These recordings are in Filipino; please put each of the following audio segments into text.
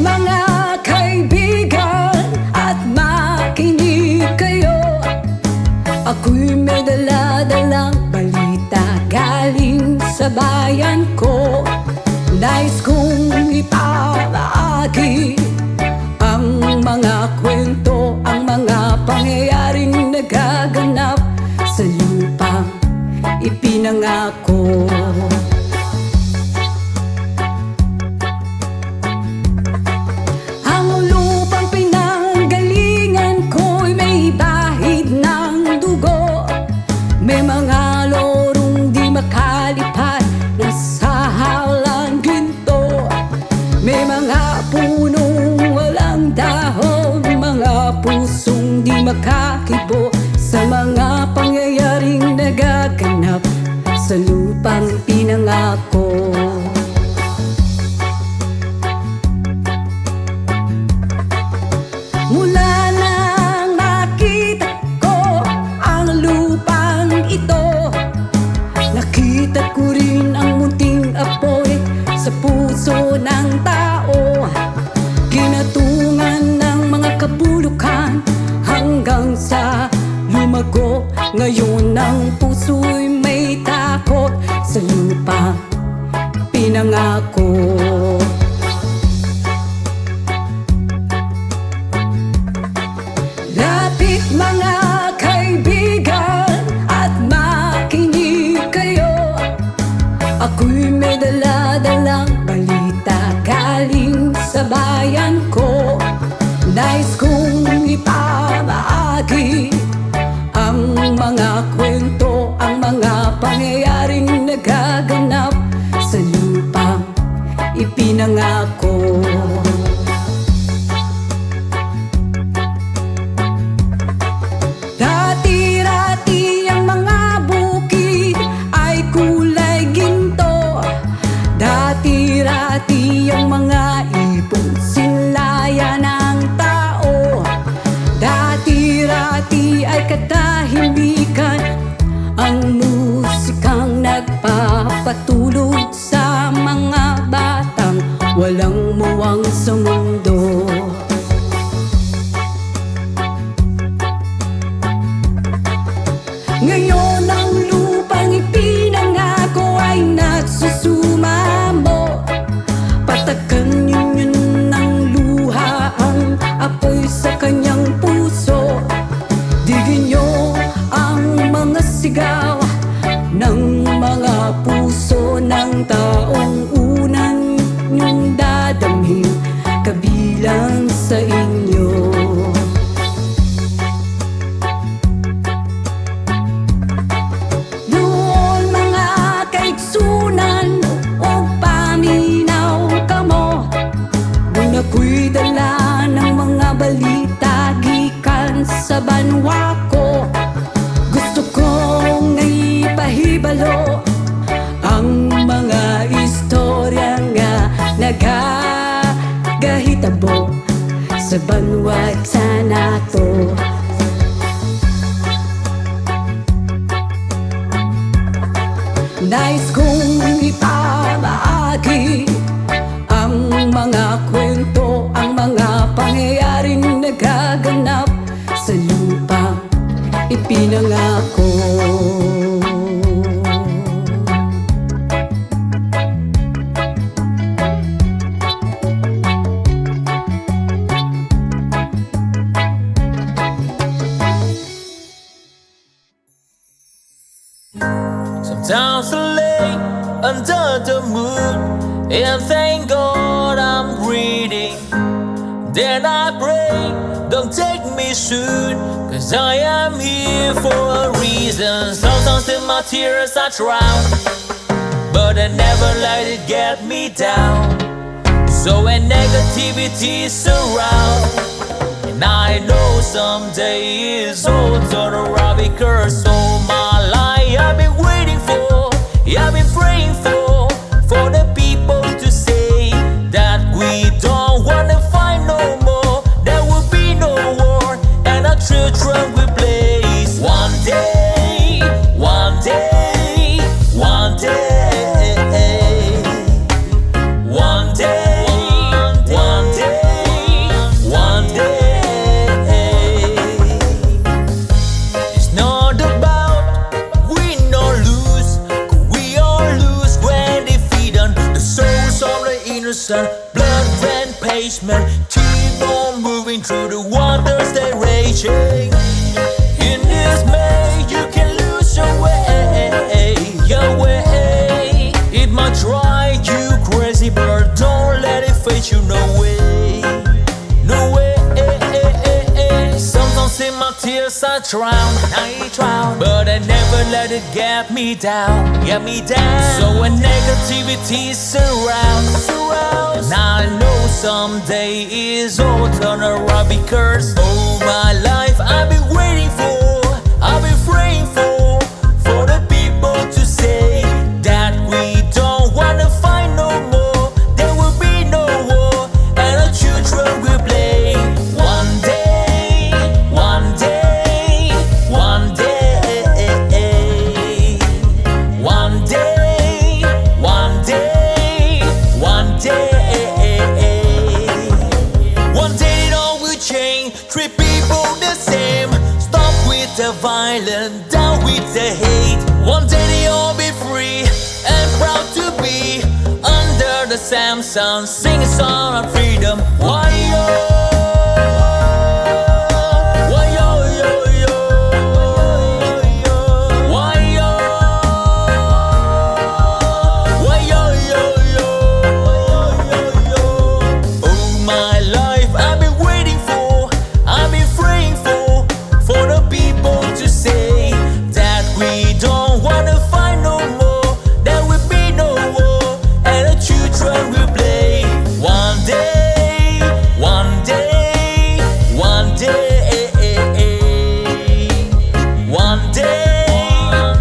mga kaibigan at makinig kayo. Ako'y may dala-dalang balita galing sa bayan ko. Nais kong ipamahagi ang mga kwento, ang mga pangyayaring nagaganap sa lupang ipinangako. Ang lupang pinanggalingan ko'y may bahid ng dugo. May mga lorong di makalipad na sa halang ginto. May mga punong walang dahon, mga pusong di makakibo sa mga pangyayaring nagaganap sa lupang pinangako. Mula nang makita ko ang lupang ito, nakita ko rin ang munting apoy sa puso ng tao. Kinatungan ng mga kabulukan hanggang sa lumago. Ngayon ang puso'y may takot sa lupang pinangako. Lapit mga kaibigan at makinig kayo. Ako'y may dala-dalang balita galing sa bayan ko. Nais kong ipamahagi ang mga kwento, ang mga pangyayaring nagaganap sa lupang ipinangako. Dati-rati ang mga bukid ay kulay ginto. Dati-rati ang mga ibon sinlayan ng tao. Dati-rati ay katahimikan ang musikang nagpapatulog sa mga batang walang muwang sa mundo. Ngayon ang lupang ipinangako ay nagsusumamo. Patakan ninyo ng luha ang apoy sa kanyang puso. Digin nyo ang mga sigaw ng mga puso ng taong unan nyong dadamhin kabilang sa inyo. Ako'y dala ng mga balita gikan sa banwa ko. Gusto kong ipahibalo ang mga istorya nga nagagahitabo sa banwa sa nato. Nais kong ipamahagi ang mga kwento, ang mga pangyayaring nagaganap sa lupang ipinangako. Sometimes I lay under the moon and thank God I'm breathing. Then I pray, don't take me soon, cause I am here for a reason. Sometimes in my tears I drown, but I never let it get me down. So when negativity surround, and I know someday it's all turn around, because all my life I've been waiting for, I've been praying for the people to say that we don't wanna fight no more. There will be no war, and our children will blaze. One day, one day, one day, one day, one day. the sun. Blood ran pavement, keep on moving through the waters they raging. In this May, you can lose your way, your way. It might drive you crazy, but don't let it fade you, no way, no way. Sometimes in my tears I drown, but I never let it get me down, get me down. So when negativity surrounds, now I know someday is all turn around. Because all my life I've been waiting for, I've been praying for the people to say that we don't wanna fight no more. There will be no war, and our children will play. One day, one day, one day, one day, one day, one day. One day it all will change. Treat people the same. Stop with the violence, down with the hate. One day they all be free and proud to be under the same sun, sing a song of freedom. Why yo? Why yo yo yo? Why yo? Why yo yo yo? All my life I've been waiting for, I've been praying for the people to say that we don't wanna fight no more. There will be no war, and the children will play. One day, one day, one day, one day,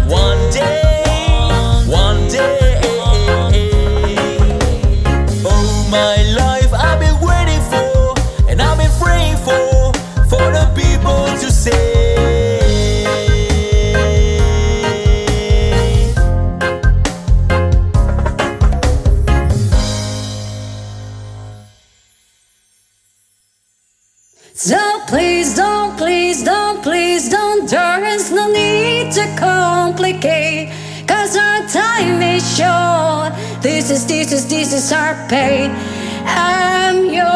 one day, one day. All my life I've been waiting for, and I've been praying for the people to say. So please don't, please don't, please don't. There is no need to complicate, 'cause our time is short. This is our pain. I'm yours.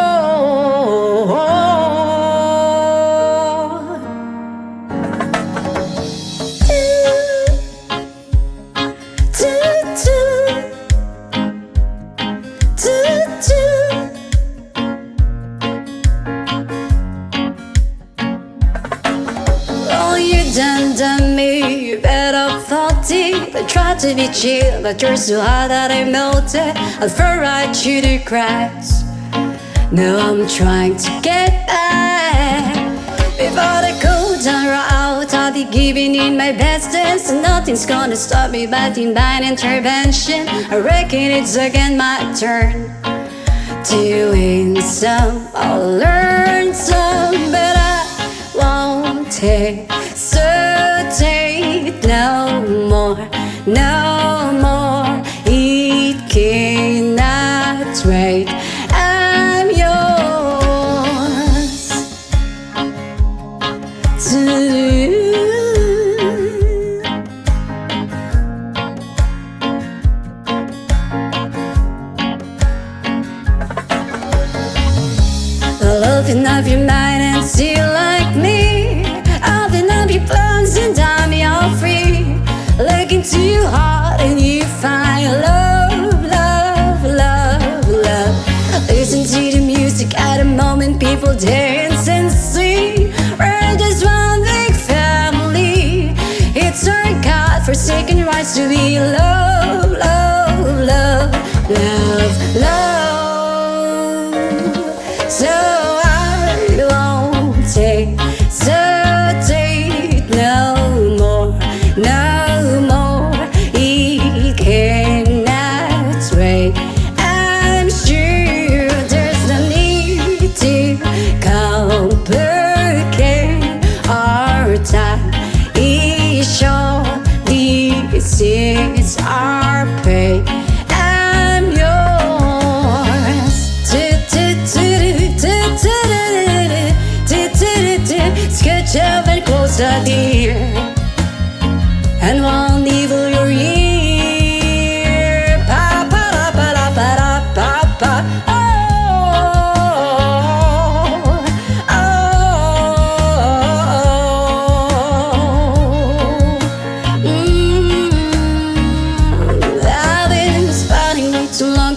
Oh, you done me, you better thought deep. I tried to be chill, but you're so hot that I melted. I fell right through the cracks. Now I'm trying to get back. Before the cold down out, I'll be giving in my best dance, and nothing's gonna stop me but divine intervention. I reckon it's again my turn to win some, I'll learn some, but I won't hesitate no more, no more. It cannot wait. I'm yours to open up your mind and see like me. Open up your plans and I'm all free. Look into your heart and you find love, love, love, love. Listen to the music at the moment, people dance and sing. We're just one big family. It's our God-forsaken rights to be love, love, love, love, love. So hesitate no more, no more. It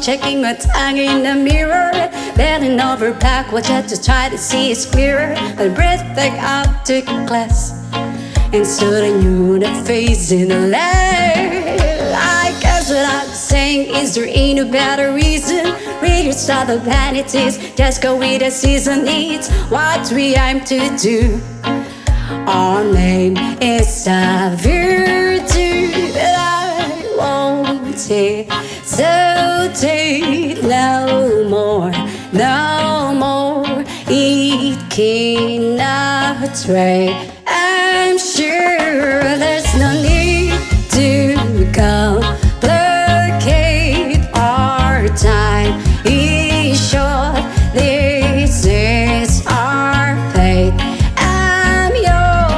checking my tongue in the mirror, bending over backward just to try to see it clearer. I breath back up to class and stood a new face in the light. I guess what I'm saying is there ain't a better reason. We start the vanities, just go with the season needs. What we aim to do, our name is a virtue that I won't hesitate no more, no more. It cannot trade. I'm sure there's no need to complicate. Our time is short. This is our fate. I'm yours.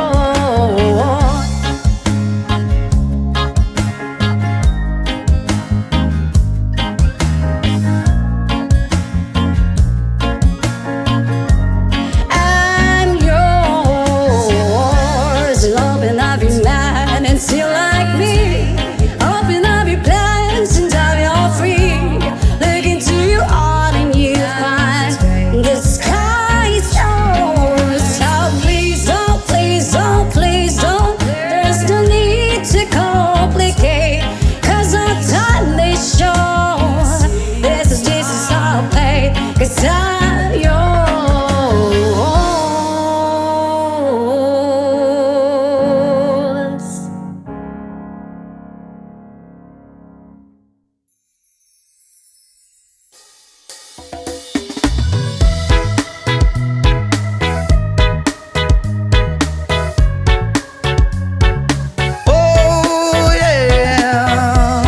I'm yours. Open up your mind and see like me. Open up your plans and dive you're free. Look into your heart and you find the sky is yours. So please don't, please don't, please don't. There's no need to complicate, 'cause our time is short. This is our fate, 'cause I'm yours. Oh yeah.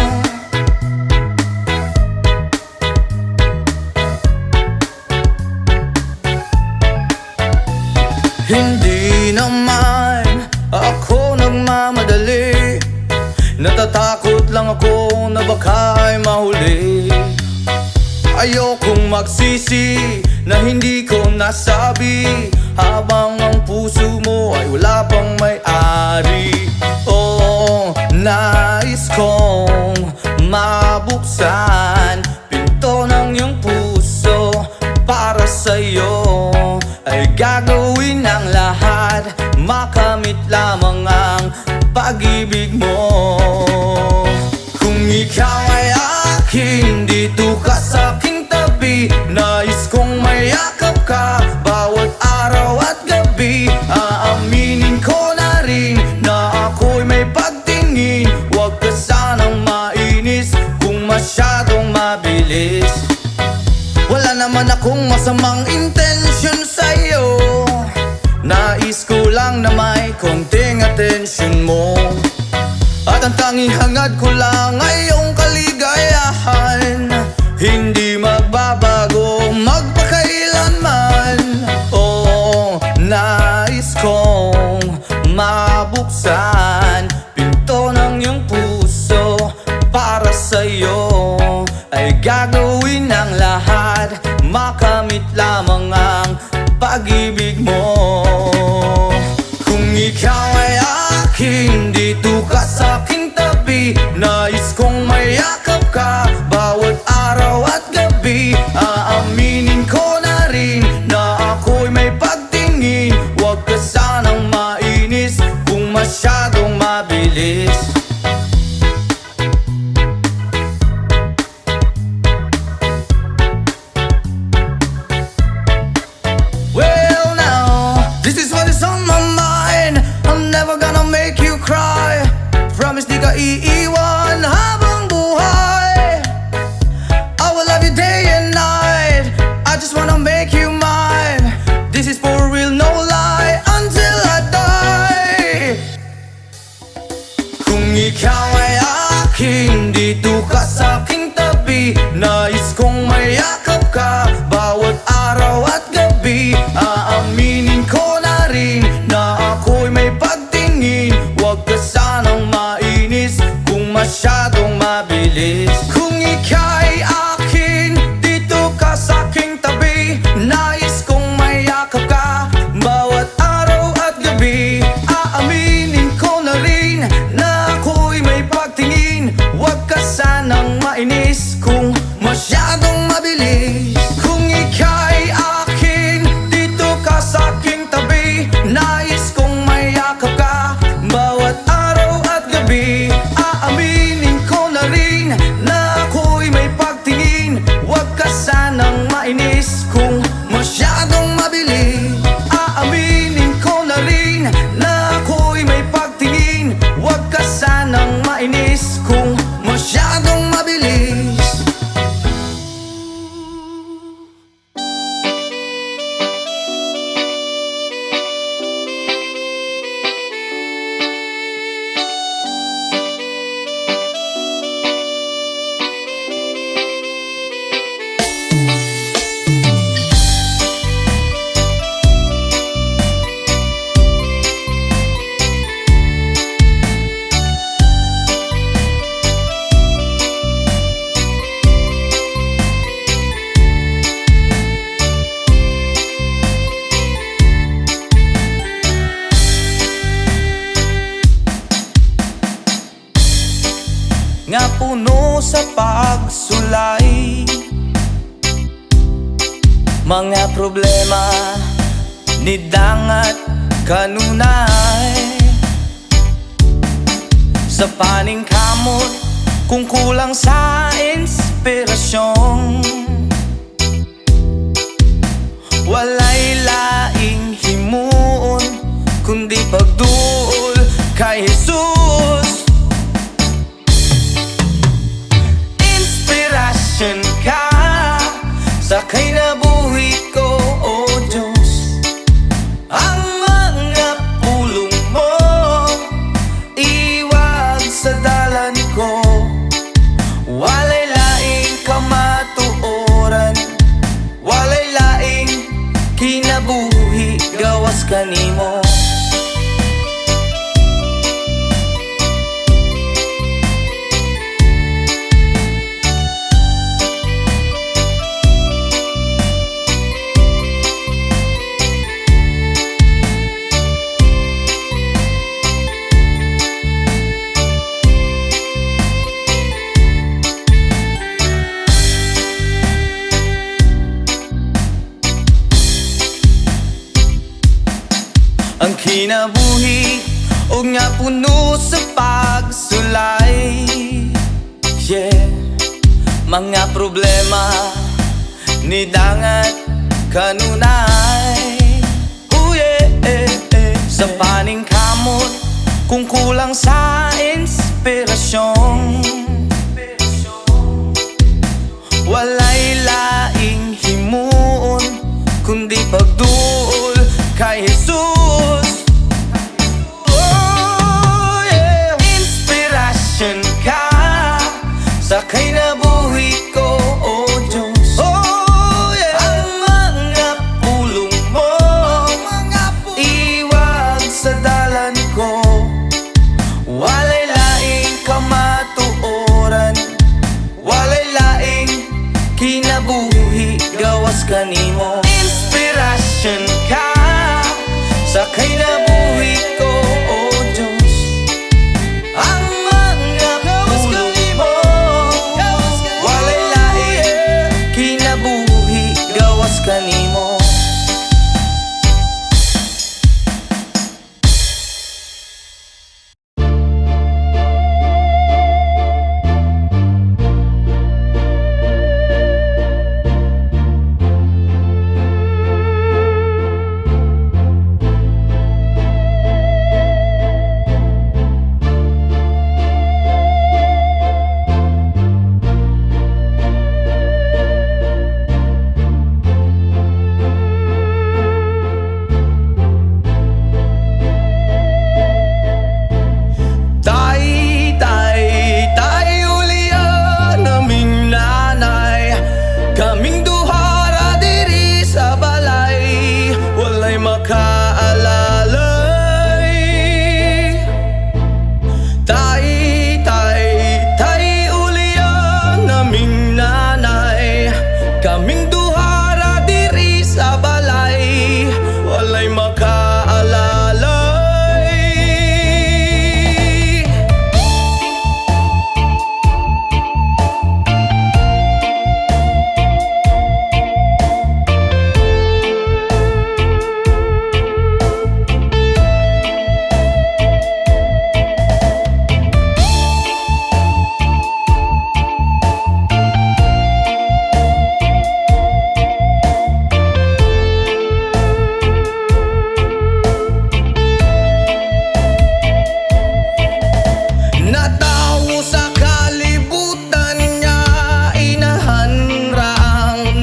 Hindi naman ako nagmamadali, natatakot lang ako na baka ay mahuli. Ayokong magsisi na hindi ko nasabi, habang ang puso mo ay wala pang may-ari. Oo, nais kong mabuksan pinto ng iyong puso. Para sa'yo ay gagawin ang lahat, makamit lamang ang pag-ibig mo. Kung ikaw ay akin, dito ka sa aking tabi. Nais kong mayakap ka bawat araw at gabi. Aaminin ko na rin na ako'y may pagtingin. Huwag ka sanang mainis kung masyadong mabilis. Wala naman akong masamang intensyon sa'yo. Nais ko lang na may konting atensyon mo. At ang tanging hangad ko lang ay iyong kaligayahan. Hindi magbabago magpakailanman. Oo, nais kong mabuksan pinto ng iyong puso. Para sa'yo ay gagawin ang lahat, makamit lamang ang pag-ibig mo. Kung ikaw ay akin, dito ka sa aking tabi. Nais kong mayakap ka bawat araw at gabi. Aaminin ko na rin na ako'y may pagtingin. Huwag ka sanang mainis kung masyadong mabilis. Well, mainis kung masyadong mabilis. Aaminin ko na rin na ako'y may pagtingin. Huwag ka sanang mainis kung masyadong mabilis. Nga puno sa pagsulay, mga problema ni dangat kanunay. Sa paningkamot kung kulang sa inspirasyon, walay laing himuon kundi pagduol kay Jesus. Ka sa kinabuhi ko, O Diyos. Ang mga pulong mo iwag sa dalan ko. Walay laing kamatuoran, walay laing kinabuhi gawas kanimo. Ang kinabuhi o nga puno sa pagsulay, yeah. Mga problema ni dangat kanunay, oh yeah, sa paningkamot kung kulang sa inspirasyon, walay laing himuon kundi pagduol kay Jesus. Ka sa kinabuhi ko, O Diyos. Oh, yeah. Ang mga pulong mo iwag sa dalan ko. Walay laing kamatuoran, walay laing kinabuhi gawas kanimo. Inspirasyon ka sa kinabuhi ko, O Diyos. Ang kanimo.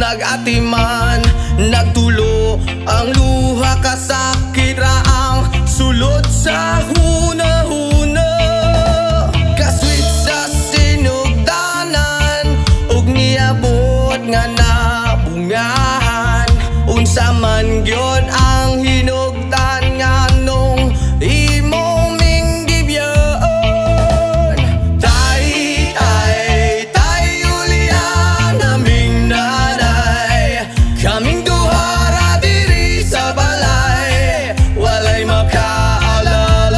nag-atiman, nagtulo ang luha kasakit raang sulod sa huna-huna. Kasweet sa sinugdanan ug niabot nga nabungahan. Unsa man gyud ang hinugdan nga nung imong minggibyon. Tay, Julian, aming nanay, kaming duha ra diri sa balay, walay makaalalay.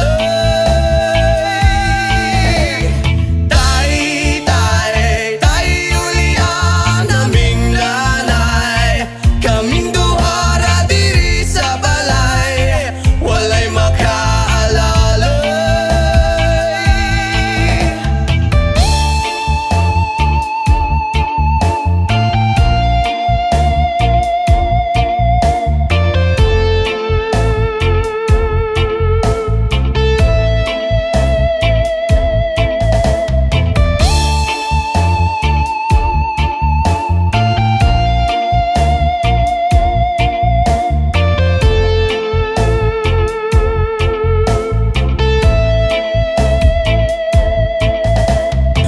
Tay, Julian, aming nanay, kaming duha ra diri sa balay, walay makaalalay.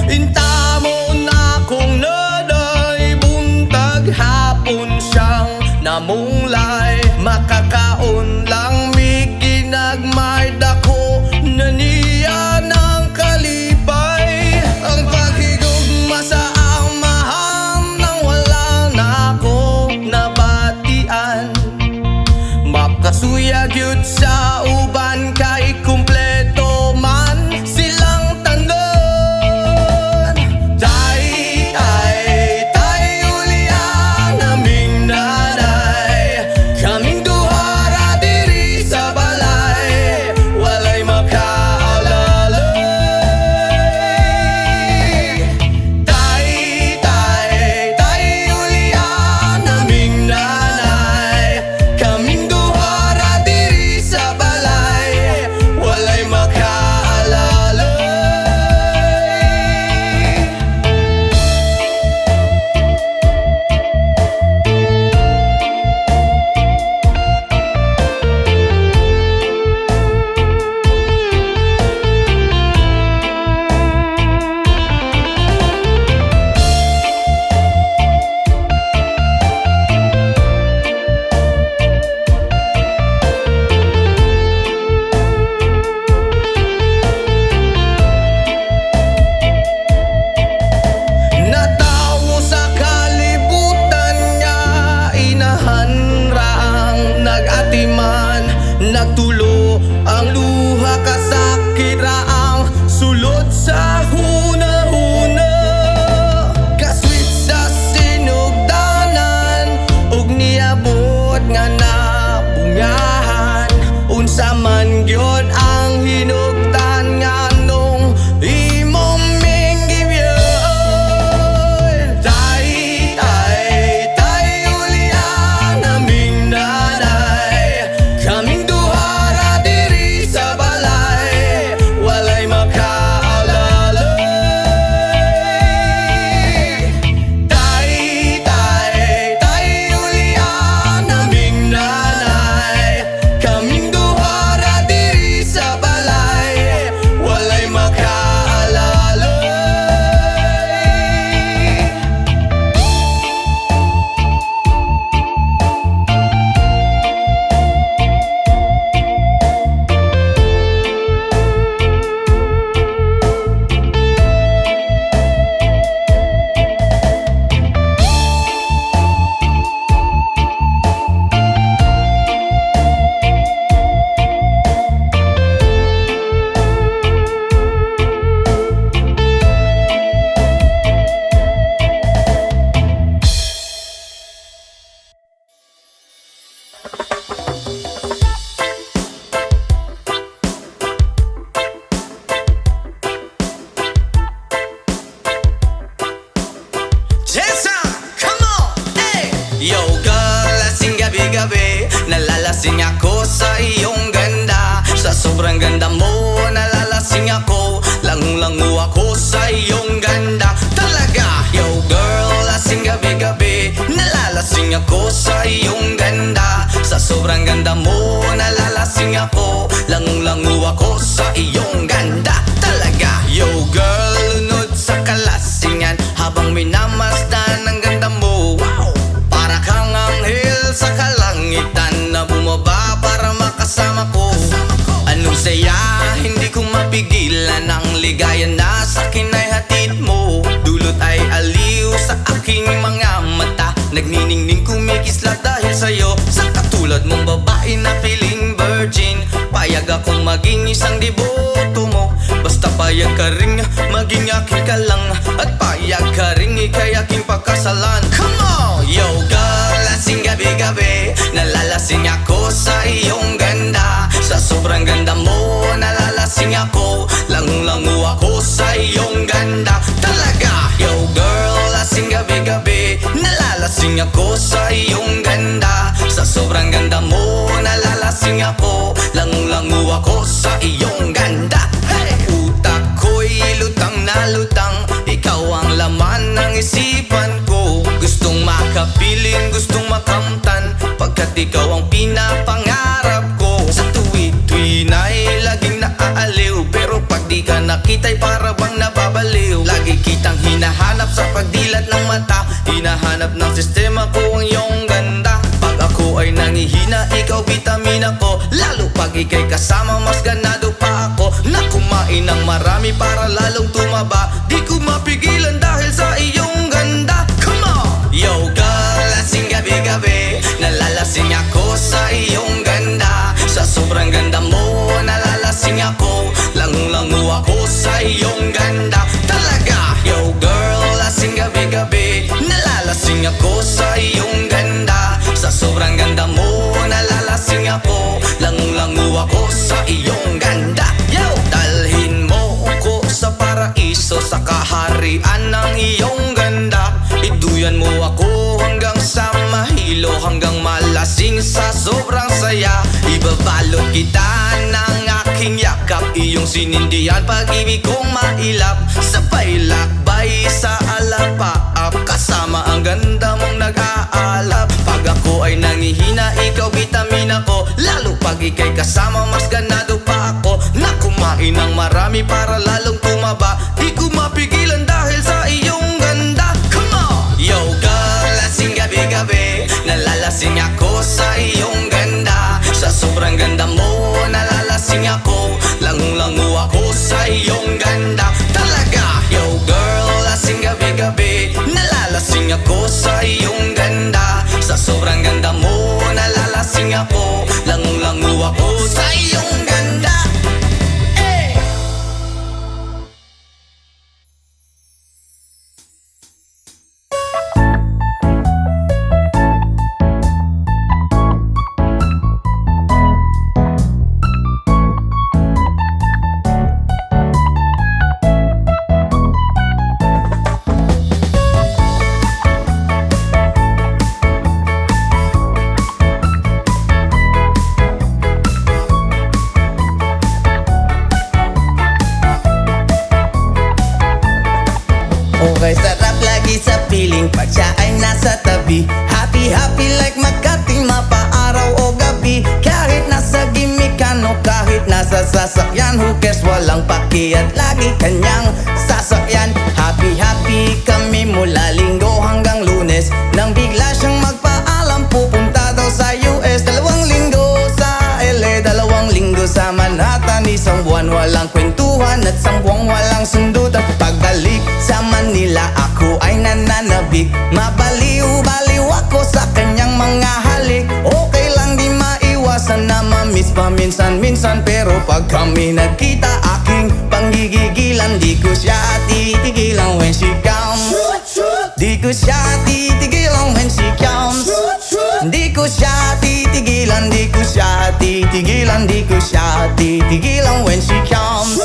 Intamo na kung naday buntag hapon siyang namunglay. Makakaon lang mi ginagmay dako na niya ng kalipay. Ang paghigugma sa amahan nang wala na ko nabatian. Makasuya gyud sa uban kay kumpleto man silang tanan. Tay, Julian, aming nanay, kaming duha ra diri sa balay, walay makaalalay. Tay, Julian, aming nanay, kaming duha ra diri sa balay, walay makaalalay. Natawo sa kalibutan nga inahan raang nag-atiman, nagtulo ang luha kasakit raang sulod sa huna-huna. Kasweet sa sinugdanan ug niabot nga nabungahan. Unsa man gyud ang hinugdan nga nung imong minggibyon. Tay, Julian, aming nanay, kaming duha ra diri sa balay, walay makaalalay. Tay, Julian, aming nanay, kaming duha ra diri sa balay, walay makaalalay. Jason, come on, hey! Yo girl, lasing gabi-gabi, nalalasing ako sa iyong ganda. Sa sobrang ganda mo, nalalasing ako, langung-langu ako sa iyong ganda. Talaga, yo girl, lasing gabi-gabi, nalalasing Nalalasing ako sa iyong ganda. Sa sobrang ganda mo, nalalasing ako. Langung-langu ako sa iyong ganda. Talaga, yo girl, lunod sa kalasingan habang minamasdan ang ganda mo. Wow! Para kang anghel sa kalangitan na bumaba para makasama ko. Anong saya, hindi ko mapigilan ang ligaya na sa akin ay hatid mo. Dulot ay aliw sa aking mga mata. Nagniningning kumikislat dahil sa'yo. Sa katulad mong babae na feeling virgin, payag akong maging isang deboto mo. Basta payag ka ring maging akin ka lang, at payag ka ring ikay aking pagkasalan. Come on! Yo girl, lasing gabi-gabi, nalalasing ako sa iyong ganda. Sa sobrang ganda mo, nalalasing ako. Langung-langu ako sa iyong ganda. Talaga, yo girl, lasing gabi-gabi, nalalasing ako sa iyong ganda. Sa sobrang ganda mo, nalalasing ako. Langung-langu ako sa iyong ganda. Hey! Utak ko'y lutang na lutang, ikaw ang laman ng isipan ko. Gustong makapiling, gustong makamtan, pagkat ikaw ang pinapangarap ko. Sa tuwi-tuwi na'y laging naaaliw, pero pag di ka nakita'y para bang nababaliw. Lagi kitang hinahanap sa pagdilat ng mata, hinahanap ng sistema ko ang iyong ganda. Pag ako ay nangihina, ikaw vitamina ko. Lalo pag ika'y kasama, mas ganado pa ako na kumain ng marami para lalong tumaba. Di ko mapigilan dahil sa iyong ganda. Come on! Yo girl, lasing gabi-gabi, nalalasing ako sa iyong ganda. Sa sobrang ganda mo, nalalasing ako. Langung-langu ako sa iyong ganda. Talaga, yo girl, lasing gabi-gabi, nalalasing ako sa iyong ganda. Sa sobrang ganda mo, nalalasing ako. Langung-langu ako sa iyong ganda. Yo! Dalhin mo ko sa paraiso, sa kaharian ng iyong ganda. Iduyan mo ako hanggang sa mahilo, hanggang malasing sa sobrang saya. Ibabalot kita ng aking yakap, iyong sinindihan pag-ibig kong mailap. Sabay lakbay sa alapaap, kasama ang ganda mong nag-aalap. Pag ako ay nangihina, ikaw vitamina ko. Lalo pag ika'y kasama, mas ganado pa ako na kumain ng marami para lalong tumaba. Di ko mapigilan dahil sa iyong ganda. Come on! Yo girl, lasing gabi-gabi, nalalasing ako sa iyong ganda. Sa sobrang ganda mo, nalalasing ako. Langung-langu ako sa iyong ganda. Talaga, yo girl, lasing gabi-gabi, nalalasing ako sa iyong ganda. Sa sobrang ganda mo, nalalasing ako. Langung-langu ako sa iyong ganda. Hey! Okay, sarap lagi sa piling pag siya ay nasa tabi. Happy, happy like Makati, mapaaraw o gabi. Kahit nasa gimikano, kahit nasa sasakyan, who cares, walang pakiat, lagi kanyang sasakyan. Happy, happy kami mula Linggo hanggang Lunes, nang bigla siyang magpaalam pupunta daw sa US. 2 linggo sa LA, 2 linggo sa Manhattan. Isang buwan walang kwentuhan at 10 buwang walang sundutan. Pagbalik sa Manila, ako ay nananabik. Mabaliw-baliw ako sa kanyang mga halik. Okay lang di maiwasan na ma-miss paminsan-minsan, pero pag kami nagkita, aking panggigigilan. Di ko siya titigilan when she comes. Di ko siya titigilan when she comes. Di ko siya titigilan, di ko siya titigilan, di ko siya titigilan when she comes.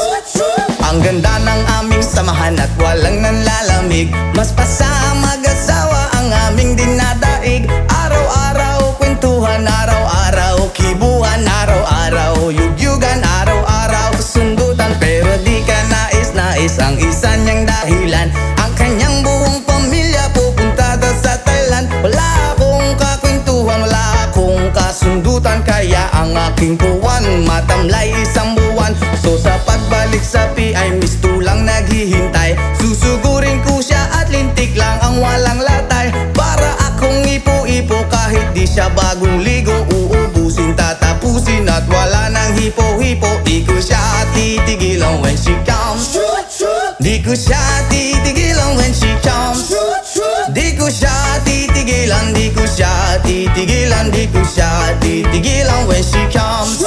Ang ganda ng aming samahan at walang nanlalamig. Mas pasa mag-asawa ang aming dinadaig. Araw-araw kwentuhan, araw-araw kibuhan, araw-araw yugyugan, araw-araw sundutan. Pero di ka nais-nais ang isa niyang dahilan. Ang kanyang buong pamilya pupunta daw sa Thailand. Wala akong bumalik sa ay mistulang naghihintay. Susugurin ko siya at lintik lang ang walang latay. Para akong ipo-ipo kahit di siya bagong ligo. Uubusin, tatapusin at wala nang hipo-hipo. Di ko siya titigilan when she comes. Di ko siya titigilan when she comes. Di ko siya titigilan, di ko siya titigilan, di ko siya titigilan when she comes.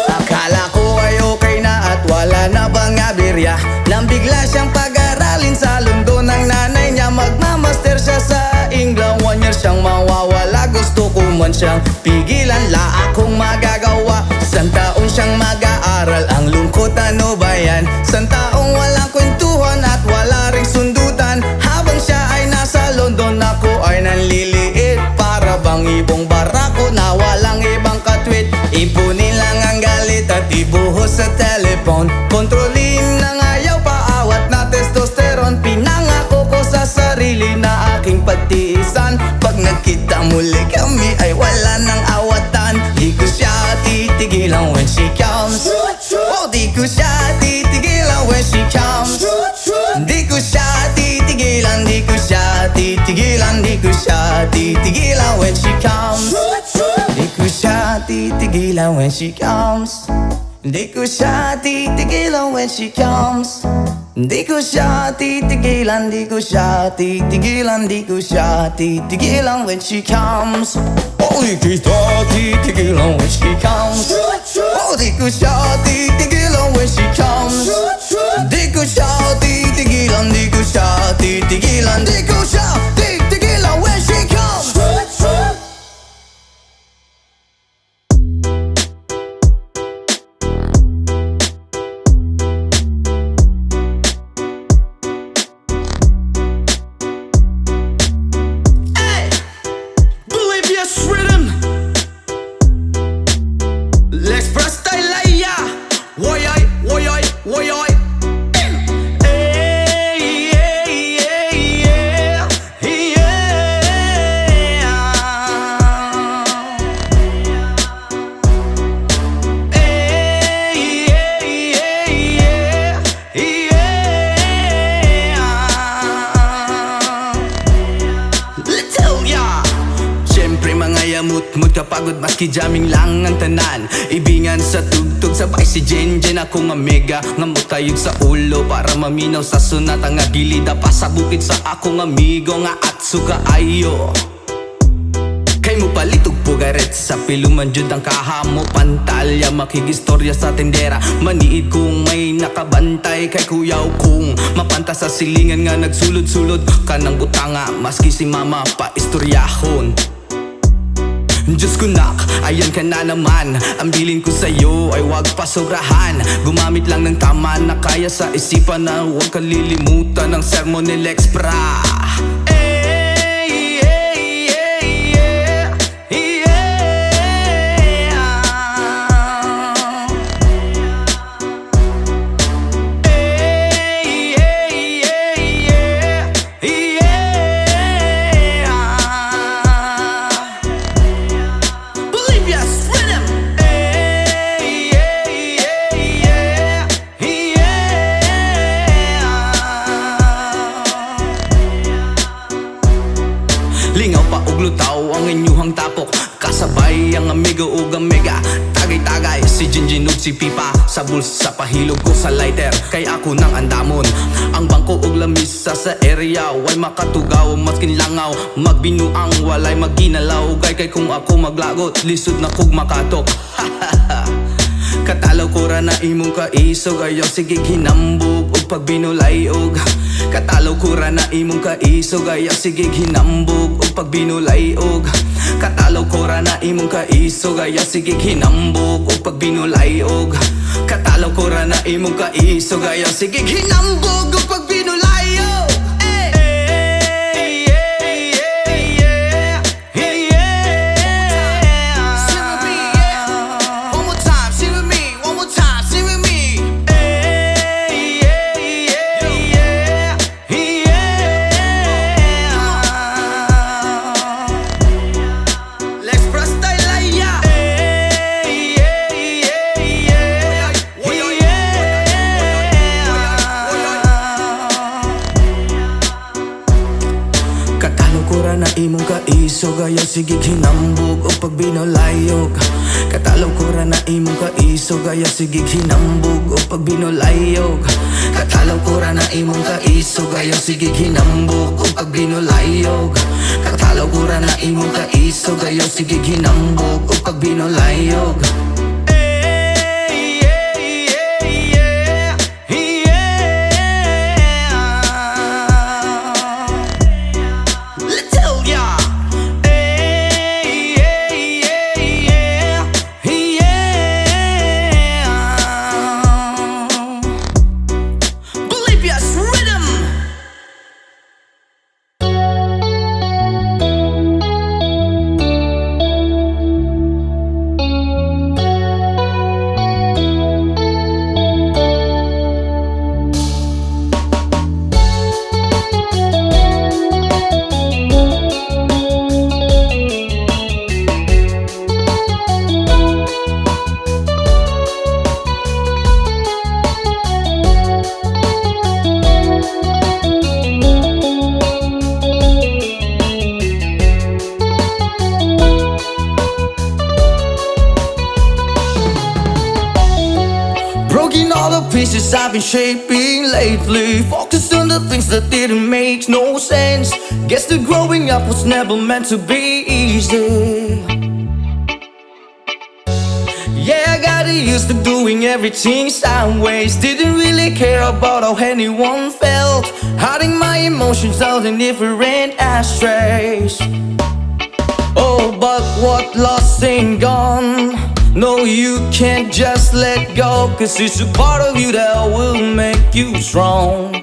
Akala ko ay okay na at wala na bang aberya, nang bigla siyang pag-aralin sa London ng nanay niya. Magmamaster siya sa England, 1 year siyang mawawala. Gusto ko man siyang pigilan, la akong magagawa. Isang taon siyang mag-aaral, ang lungkot ano ba yan? Isang taong walang kwentuhan at wala ring sundutan. Habang siya ay nasa London, ako ay nanliliit. Para bang ibong barako na walang ibang katwit. Ipunin lang ang galit at ibuhos sa telepon. Kontrolin ng ayaw, paawat na testosterone. Pinangako ko sa sarili na aking pagtiisan. Pag nagkita muli kami ay wala nang awatan. Di ko siya titigilan when she comes. Oh, di ko siya titigilan when she comes. Di ko siya titigilan, di ko siya titigilan, di ko siya titigilan when she comes. Di ko siya titigilan when she comes. Di ko siya titigilan when she comes. Di ko siya titigilan, di ko siya titigilan, di ko siya titigilan when she comes. Oh, di ko siya titigilan when she comes. Oh, di ko siya titigilan when she comes. Di ko siya titigilan, di ko siya titigilan, di ko siya titigilan when she comes. Mut kapagod maski jamming lang ang tanan. Ibingan sa tugtog sabay si Jenjen. Ako nga mega nga mutayog sa ulo para maminaw sa sunat. Ang agilida pa sa bukid sa akong amigo nga atso kaayo. Kay mo palitog pugaret sa piluman jud ang kahamo. Pantalya makigistorya sa tendera. Maniid kung may nakabantay kay kuyaw kung mapanta sa silingan nga nagsulod-sulod kanang butanga maski si mama pa istoryahon. Diyos ko nak, ayan ka na naman. Ang bilin ko sa'yo ay wag pasobrahan. Gumamit lang ng tama na kaya sa isipan na huwag kalilimutan ng sermon ni Lex Pra. Lingaw pa og lutaw ang inyuhang tapok. Kasabay ang amigo ug ang mega. Tagay-tagay si Jinjin ug si Pipa. Sa bulsa pahilog ko sa lighter kay ako nang andamon. Ang bangko ug lamisa sa area way makatugaw maskin langaw. Magbinuang walay maginalaw. Kay kung ako maglagot lisod na kog makatok. Katalaw ko ra na imong kaisog. Ayaw sige hinambog ug pagbinulayog. Katalaw ko ra na imong kaisog. Ayaw sige hinambog ug pagbinulayog. Katalaw ko ra na imong kaisog. Ayaw sige hinambog ug pagbinulayog. Katalaw ko ra na imong kaisog. Ayaw sige hinambog ug pagbinulayog. kaya sige hinambog. O pag binolayog, katalaw ko ra na imong kaiso, kaya sige hinambog. O pag binolayog, katalaw ko ra na imong kaiso, kaya sige hinambog. O pag binolayog, katalaw ko ra na imong kaiso, kaya sige hinambog. O pag binolayog. Broken all the pieces I've been shaping lately, focused on the things that didn't make no sense. Guess that growing up was never meant to be easy. Yeah, I got used to doing everything sideways. Didn't really care about how anyone felt, hiding my emotions out in different ashtrays. Oh, but what lost ain't gone. No, you can't just let go, cause it's a part of you that will make you strong.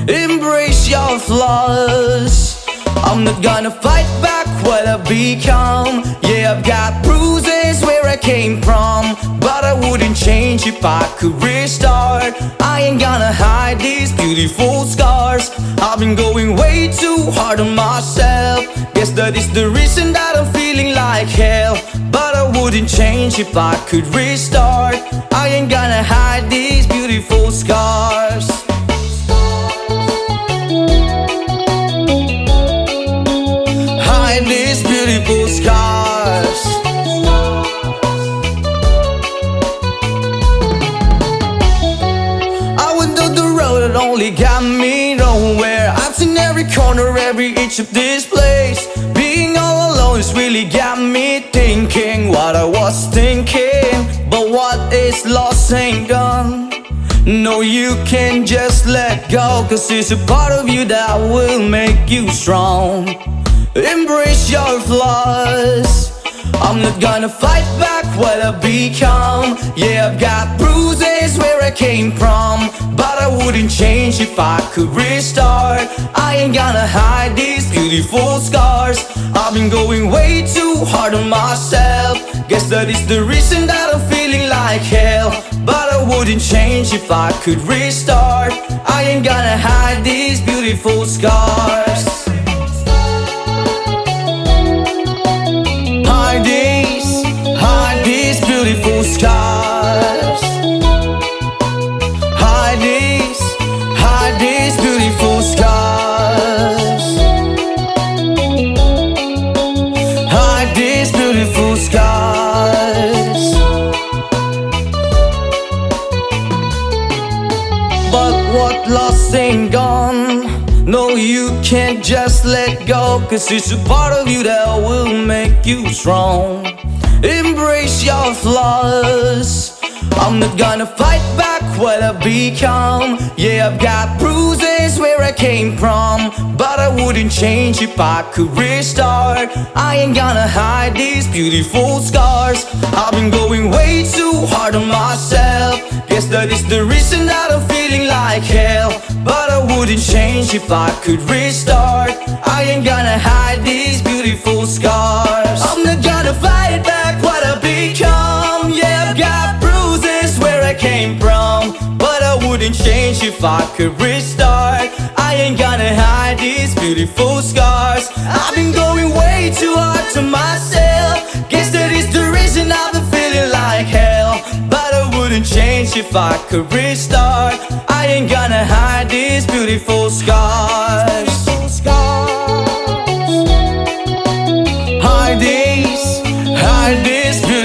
Embrace your flaws. I'm not gonna fight back what I've become. Yeah, I've got bruises where I came from, but I wouldn't change if I could restart. I ain't gonna hide these beautiful scars. I've been going way too hard on myself. Guess that is the reason that I'm feeling like hell, but I wouldn't change if I could restart. I ain't gonna hide these beautiful scars. Hide these beautiful scars. I went down the road that only got me nowhere. I've seen every corner, every inch of this place. Being all alone has really got me thinking what I was thinking. But what is lost ain't gone. No, you can't just let go, cause it's a part of you that will make you strong. Embrace your flaws. I'm not gonna fight back what I've become. Yeah, I've got bruises where I came from, but I wouldn't change if I could restart. I ain't gonna hide these beautiful scars. I've been going way too hard on myself. Guess that is the reason that I'm feeling like hell, but I wouldn't change if I could restart. I ain't gonna hide these beautiful scars. Hide these beautiful scars. Hide these beautiful scars. Hide these beautiful scars. But what lost ain't gone. No, you can't just let go, cause it's a part of you that will make you strong. Embrace your flaws. I'm not gonna fight back what I've become. Yeah, I've got bruises where I came from, but I wouldn't change if I could restart. I ain't gonna hide these beautiful scars. I've been going way too hard on myself. Guess that is the reason that I'm feeling like hell, but I wouldn't change if I could restart. I ain't gonna hide these beautiful scars. I'm not gonna fight back what I've become. Yeah, I've got bruises where I came from, but I wouldn't change if I could restart. I ain't gonna hide these beautiful scars. I've been going way too hard to myself. Guess that is the reason I've been feeling like hell, but I wouldn't change if I could restart. I ain't gonna hide these beautiful scars. Hide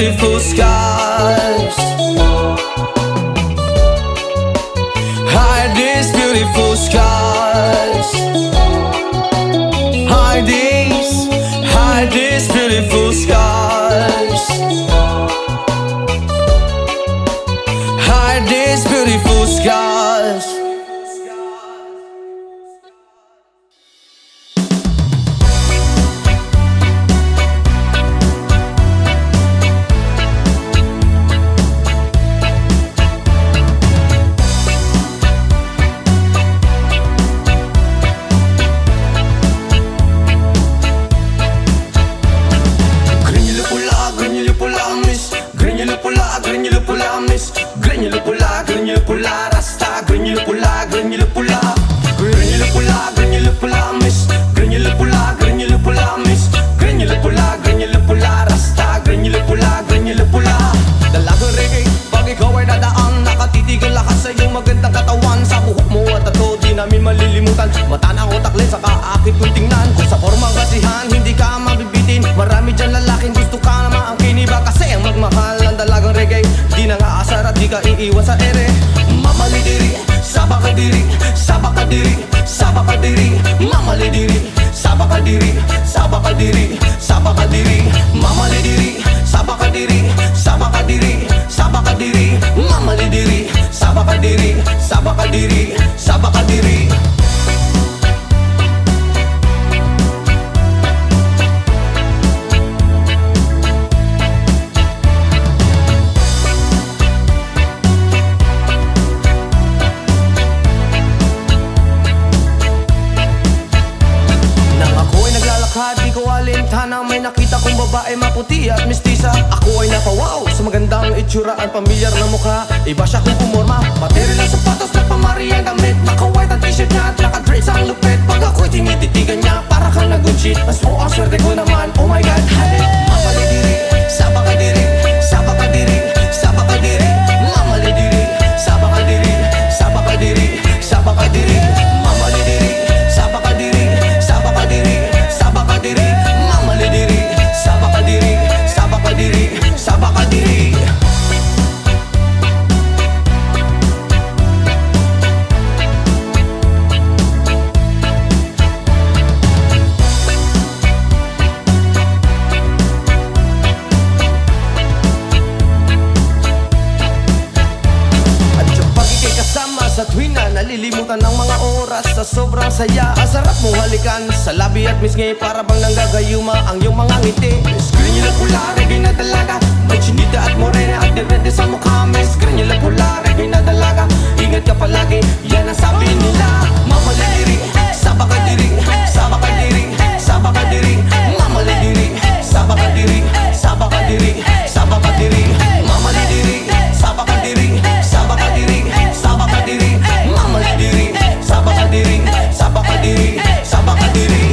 beautiful skies. Hide these beautiful skies. Hide these beautiful skies. Hide these beautiful skies. Granular pula, rasta. Granular pula, granular pula. Granular pula, granular pula, miss. Granular pula, miss. Granular pula, rasta. Granular pula. Dalagang reggae, pag ikaw ay dadaan, nakatitigil lakas sa iyong magandang katawan. Sa buhok mo at tato, di namin malilimutan. Mata ng utak lens, saka akit kong tingnan. Kung sa formang kasihan, hindi ka mabibitin. Marami dyan lalaking gusto ka na maangkin. Iba kasi ang magmahal ng dalagang reggae. Di na nga asar at di ka iiwan sa ere. Mamalidiri, sabakadiri, sabakadiri, sabakadiri. Mamalidiri, sabakadiri, sabakadiri, sabakadiri. Mamalidiri, sabakadiri, sabakadiri, sabakadiri. Mamalidiri, sabakadiri, sabakadiri, sabakadiri. Di ko alintana, may nakita kong babae maputi at mistisa. Ako ay napawaw sa magandang itsura at pamilyar na mukha. Iba siya kung pumorma, material ang sapatos na pamari ang damit. Naka-white ang t-shirt niya at naka-dreads ang lupit. Pag ako'y tinititigan niya, para kang nag-good-shit. Mas po ang swerte ko naman, oh my god. Mamalidiri, sabakadiri, sabakadiri, sabakadiri. Mamalidiri, sabakadiri, sabakadiri, sabakadiri. Mamalidiri, sabakadiri, sabakadiri, sabakadiri. Mamalidiri, sabakadiri, sabakadiri, sabakadiri. Sa tuwing na nalilimutan ng mga oras sa sobrang saya. Ang sarap mo halikan sa labi at misngi, para bang nanggagayuma ang iyong mga ngiti. Granular pula, reggae na dalaga. May chinita at morena at dirente sa mukha. Miss granular pula, reggae na dalaga. Ingat ka palagi, yan ang sabi nila. Mamalidiri, sabakadiri, sabakadiri, sabakadiri. Mamalidiri, sabakadiri, sabakadiri, sabakadiri. Mamalidiri, sabakadiri, sabakadiri, sabakadiri. Mamalidiri, sabakadiri, sabakadiri, sabakadiri.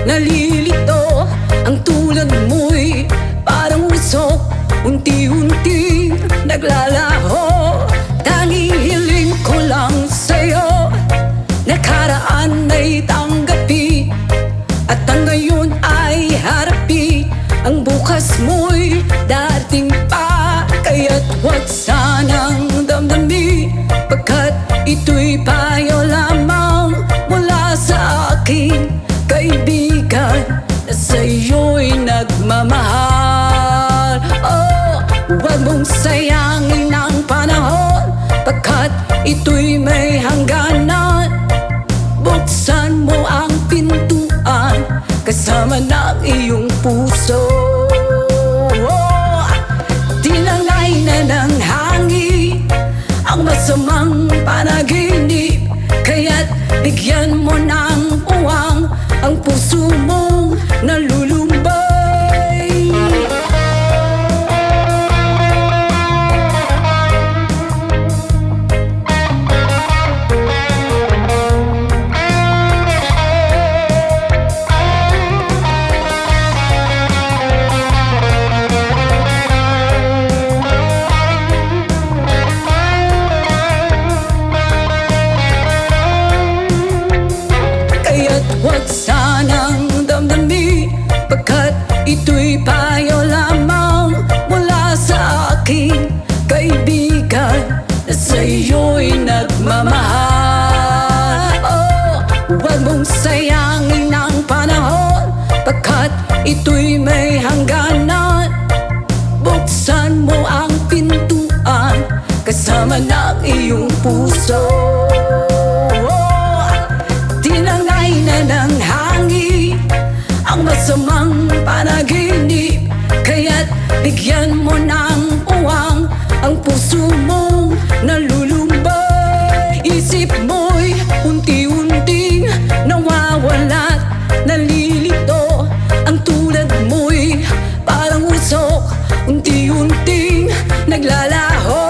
Nalilito ang tulad mo'y parang usok, unti-unti naglalaho. Tanging hiling ko lang sa'yo, nakaraan ay tanggapin, at ang ngayon ay harapin. Ang bukas mo'y dating pa, kaya't huwag sanang damdamin, pagkat ito'y payo lamang mula sa akin kaibigan na sa'yo'y nagmamahal. Oh, huwag mong sayangin ang panahon, pagkat ito'y may hangganan. Buksan bigyan mo ng uwang ang puso mong nalulumbay. Huwag sanang damdamin, pagkat ito'y payo lamang mula sa aking kaibigan na sa'yo'y nagmamahal. Oh, huwag mong sayangin ang panahon, pagkat ito'y may hangganan. Buksan mo ang pintuan kasama ng iyong puso. Tinangay na ng hangin ang masamang panaginip, kaya't bigyan mo ng uwang ang puso mong nalulumbay. Isip mo'y unti-unting nawawala't nalilito, ang tulad mo'y parang usok, unti-unting naglalaho.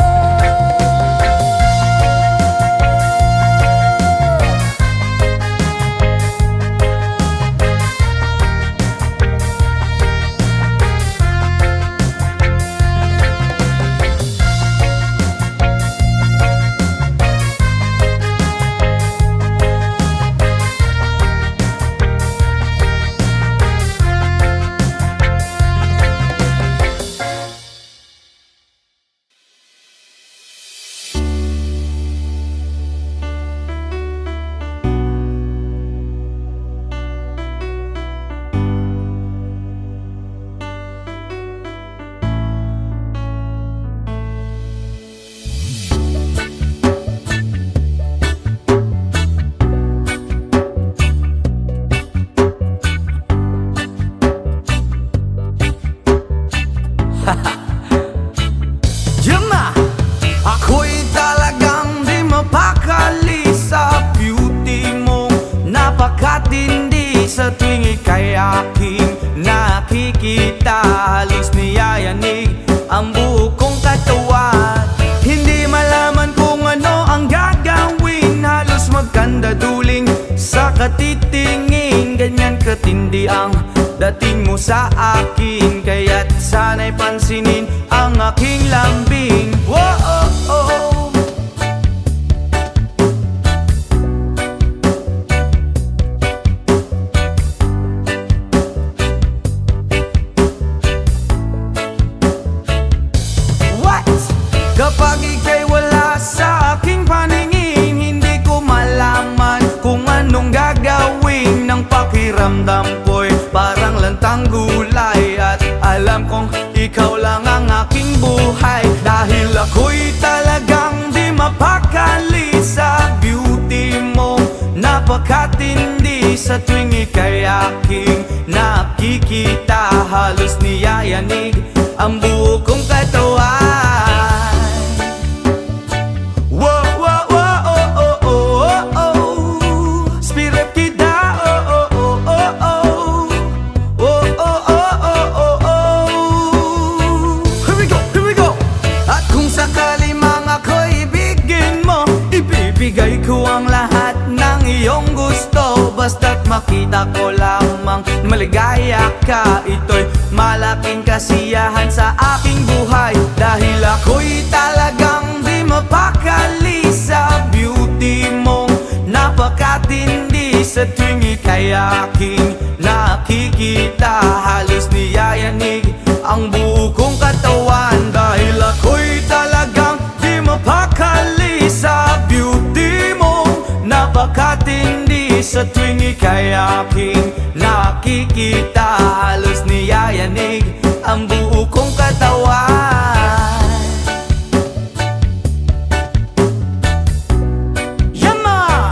Yama! Ako'y talagang di mapakali sa beauty mo. Napakatindi sa tuwing ika'y aking nakikita. Halos niyayanig ang buo kong katawan. Hindi malaman kung ano ang gagawin. Halos magkandaduling sa katitingin. Ganyan katindi ang dating mo sa akin, kaya't sana'y pansinin ang aking lambing. Whoa, oh, oh. What? Kapag ika'y wala sa aking paningin, hindi ko malaman kung anong gagawin. Ng pakiramdam ko'y parang lantang gulay, at alam kong ikaw lang ang aking buhay. Dahil ako'y talagang di mapakali sa beauty mo. Napakatindi sa tuwing ika'y aking nakikita. Halos niyayanig ang buo kong katawan. Whoa, whoa, whoa, oh, oh, oh, oh, oh. Spirit kita, oh, oh, oh, oh, oh. Oh, oh, oh, oh, oh, oh. Here we go, here we go. At kung sakali mang ako'y ibigin mo, ibibigay ko ang lahat ng iyong gusto. Basta't makita ko lamang maligaya ka, ito'y malaking kasiyahan sa aking buhay. Dahil ako'y talagang di mapakali sa beauty mong napakatindi. Sa tuwing ika'y aking nakikita, halos niyayanig ang buo kong katawan. Dahil ako'y talagang di mapakali sa beauty mong napakatindi. Sa tuwing ika'y aking nakikita, halos niyayanig ang buo kong katawan. Yama!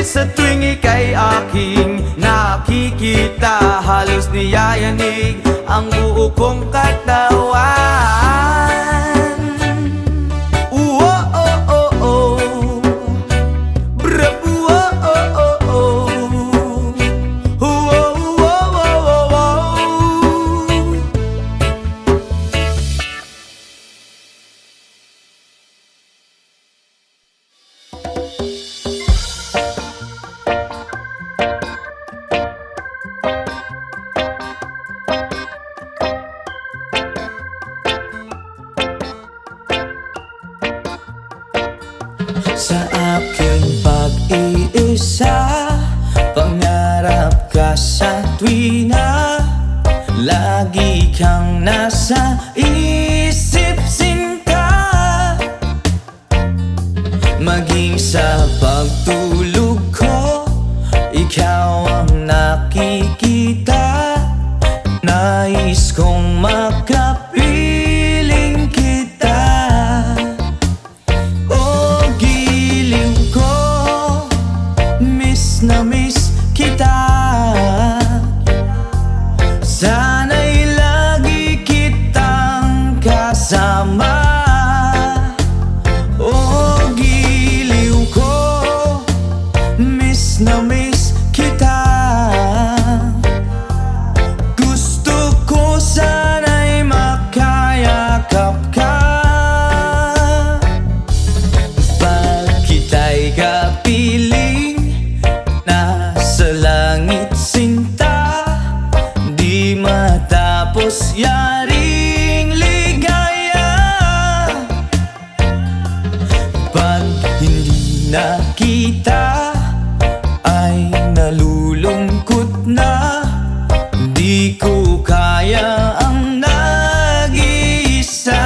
Sa tuwing ika'y aking nakikita, halos niyayanig ang buo kong katawan. Oh, oh, oh, oh. Bravo, oh, oh, oh, oh. Oh, oh, oh, oh, oh. Sa aking pag-iisa, pangarap ka sa tuwina, lagi kang nasa isip sinta. Maging sa pagtulog ko, ikaw ang nakikita. Nais kong makapiling kita. Oh, giliw ko, miss na miss kita. Sana'y lagi kitang kasama. Oh, giliw ko, miss na miss kita. Gusto ko sana'y makayakap ka. Pag kita'y kapiling, nasa langit sinta, di matapos yaring ligaya. Pag hindi na kita, ay nalulungkot na. Di ko kaya ang nag-iisa.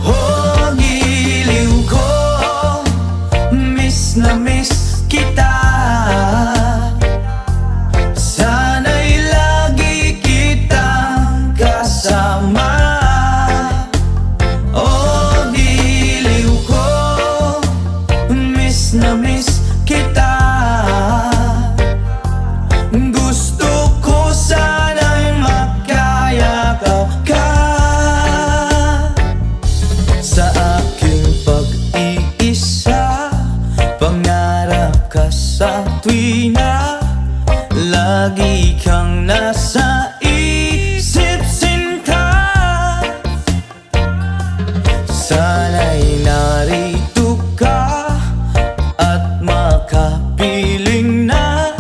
Oh, giliw ko, miss na miss kita. Sana'y lagi kitang kasama. Oh, giliw ko, miss na miss kita. Gusto ko sana'y makayakap ka. Sa aking pag-iisa, pangarap ka sa tuwina, lagi kang nasa isip sinta. Sana'y narito ka at makapiling na,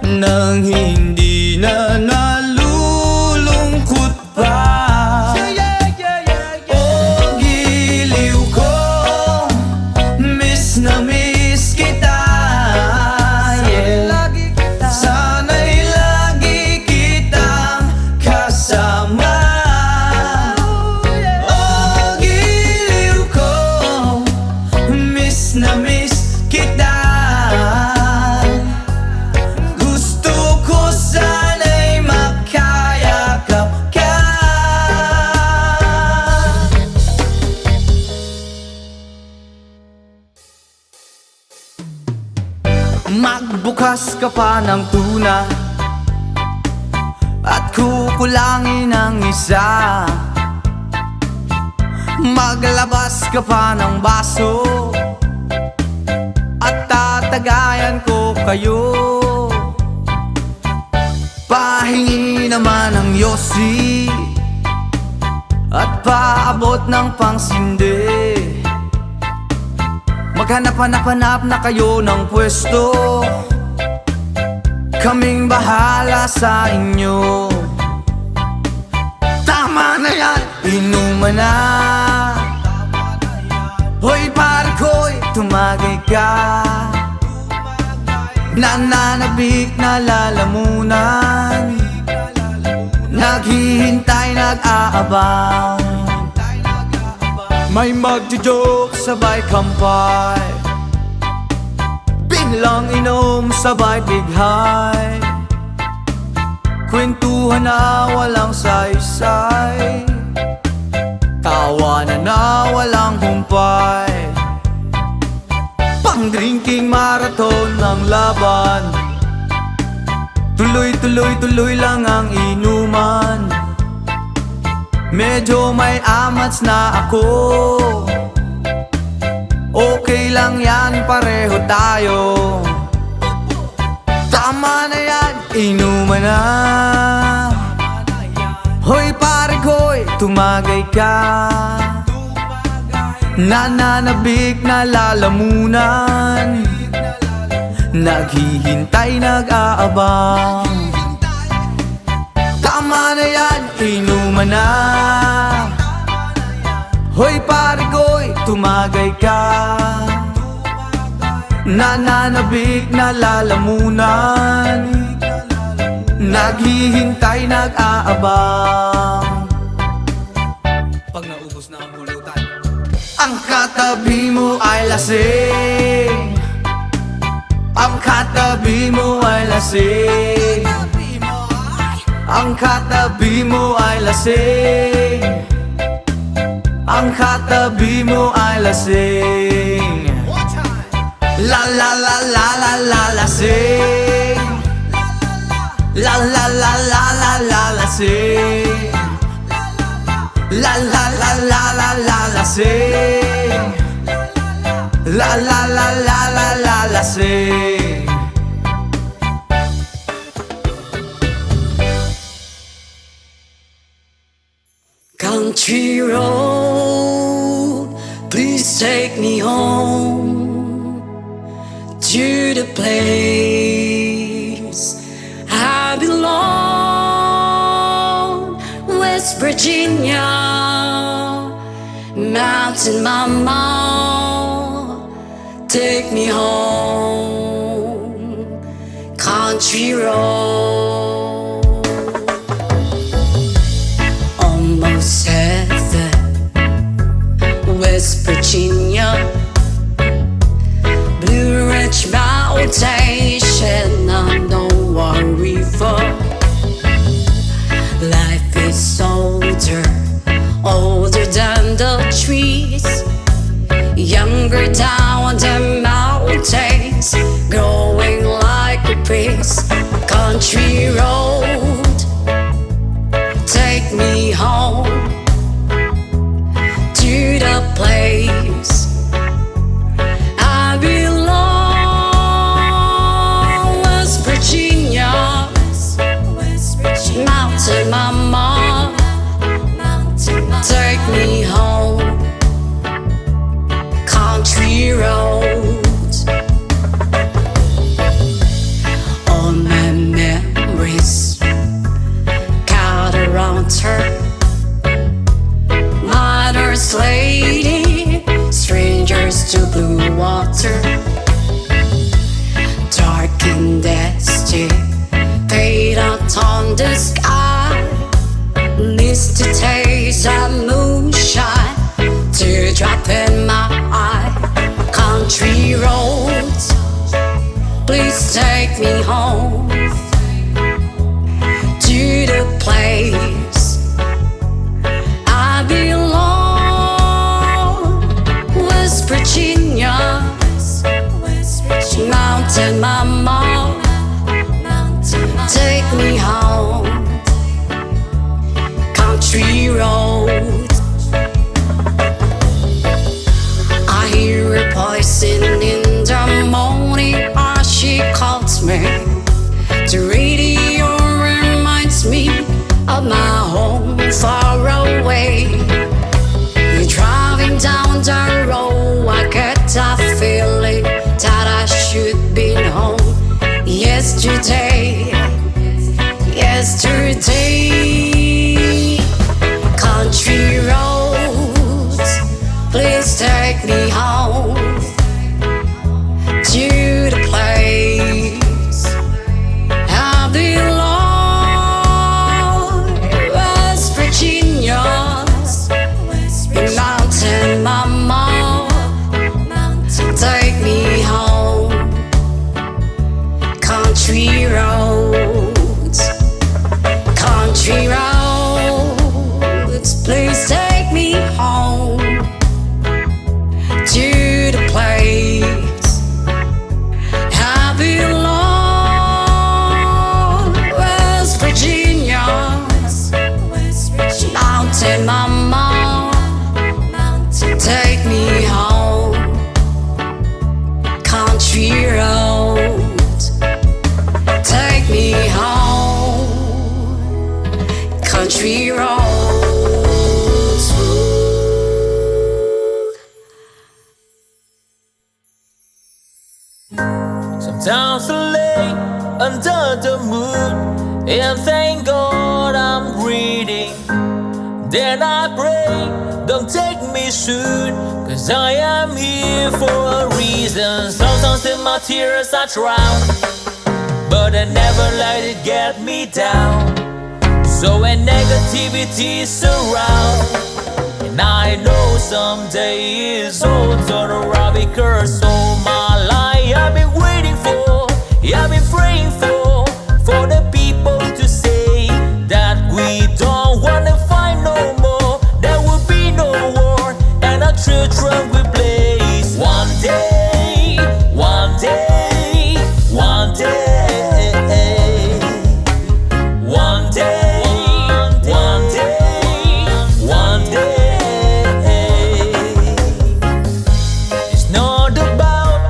nang hindi na nalulungkot pa. Oh, giliw ko, miss na miss kita. Yeah. Sana'y lagi kitang kasama. Oh, giliw ko, miss na miss kita. Gusto ko sana'y makayakap ka. Magbukas ka pa ng tuna at kukulangin ang isa. Maglabas ka pa ng baso at tatagayan ko kayo. Pahingi naman ng yosi at paabot ng pangsindi. Maghanap-hanap na kayo ng pwesto, kaming bahala sa inyo. Tama na yan, inuman na. Hoy pare ko'y tumagay ka. Nananabik na lalamunan, naghihintay, nag-aabang. May magjo-joke sabay kampay, biglang inom sabay bighay. Kwentuhan na walang saysay, tawanan na walang humpay. Pag Ang drinking marathon ng laban, tuloy lang ang inuman. Medyo may amats na ako, okay lang yan, pareho tayo. Tama na yan, inuman na. Hoy pare ko'y tumagay ka, nananabik na lalamunan, naghihintay, nag-aabang. Tama na yan, inuman na. Hoy pare ko'y tumagay ka, nananabik na lalamunan, naghihintay, nag-aabang. Pag naubos na ang pulutan, ang katabi mo ay lasing, ang katabi mo ay lasing, ang katabi mo ay lasing, ang katabi mo ay lasing. La la la la la la lasing, la la la la la la lasing, la la la la la la lasing, la la la la la la lasing. Country road, please take me home to the place I belong. West Virginia, Mountain Mama, take me home. Country road, almost heaven, West Virginia, Blue Ridge Mountain, Shenandoah River. Life is older, older than the trees, younger down the mountains, growing like a breeze. Country road, take me home to the place I belong. West Virginia, Mountain Mama, take me home. Country roads, all my memories got around her. Mother's lady, strangers to blue water, dark and dusty, fade out on the sky, least to taste of moonshine, teardrop in my eye. Country roads, please take me home to the place I belong. West Virginia, Mountain Mama, take me home. Country road, I hear a voice in the morning as she calls me. The radio reminds me of my home far away. You're driving down the road, I get a feeling that I should be home. Yesterday, country roads, please take me home to the place I belong. West Virginia, Mountain Mama, take me home. Country roads. my mom to take me home. Country roads, take me home. Country roads. Sometimes I lay under the moon and thank God I'm breathing. Then I pray, don't take me soon, 'cause I am here for a reason. Sometimes in my tears I drown, but I never let it get me down. So when negativity surround, and I know someday it's all turn around, because all my life I've been waiting for, I've been praying for the people to say that we don't wanna fight no more. There will be no war, and our children will blaze. One day, one day, one day, one day, one day, one day. It's not about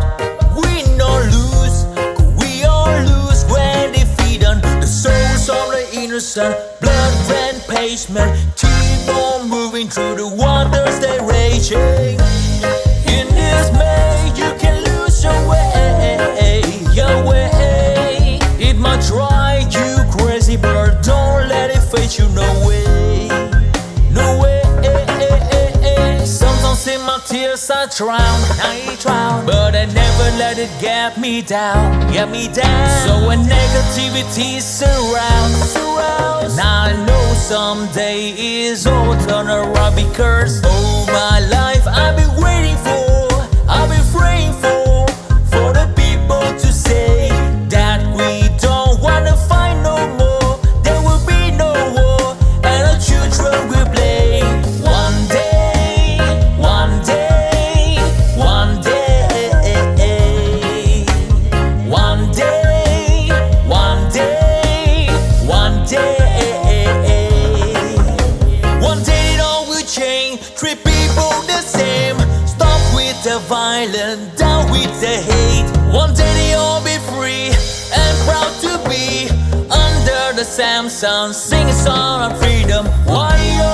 win or lose, 'cause we all lose when defeat on the souls of the innocent. Blood ran pavement, keep on moving through the waters they raging. In this May, you can lose your way, your way. It might drive you crazy, but don't let it face you. No way, no way. Sometimes in my tears I drown, but I never let it get me down, So when negativity surrounds, and I know someday it's all turn around, because all my life I've been waiting for, I've been praying for the people to say that we don't wanna fight no more. There will be no war, and our children will play. One day, one day, one day, one day, one day, one day. One day it all will change, treat people the same. Stop with the violence, down with the hate. One day they all be free and proud to be under the same sun, sing a song of freedom. Why yo?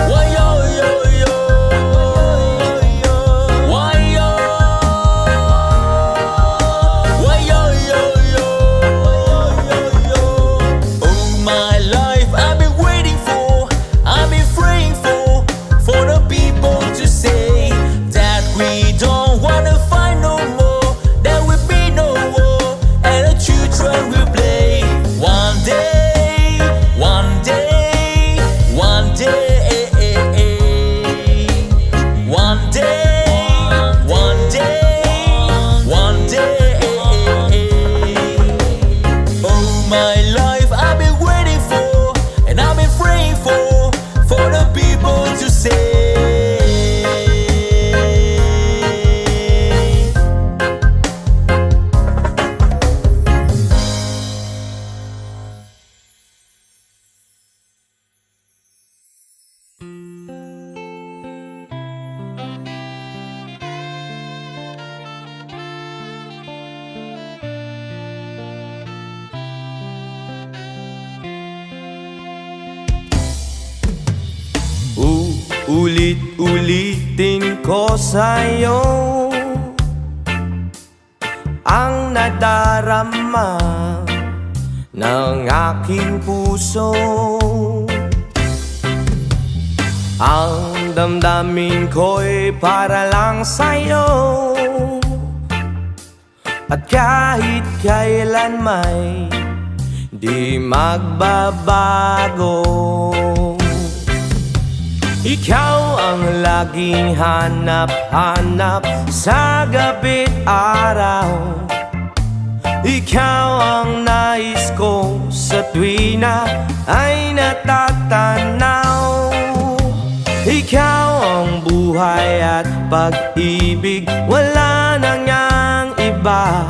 Why yo yo yo? Why yo? Why yo yo yo? All my life I've been waiting for, I've been praying for the people to say that we don't wanna fight no more. There will be no war, and the children will play. One day, one day, one day, one day, one day, one day. All my life I've been waiting for, and I've been praying for the people to say. Ulit-ulitin ko sa'yo ang nadarama ng aking puso. Ang damdamin ko'y para lang sa'yo, at kahit kailan may di magbabago. Ikaw ang laging hanap-hanap sa gabi't araw. Ikaw ang nais ko sa tuwi na ay natatanaw. Ikaw ang buhay at pag-ibig, wala nang ngang iba.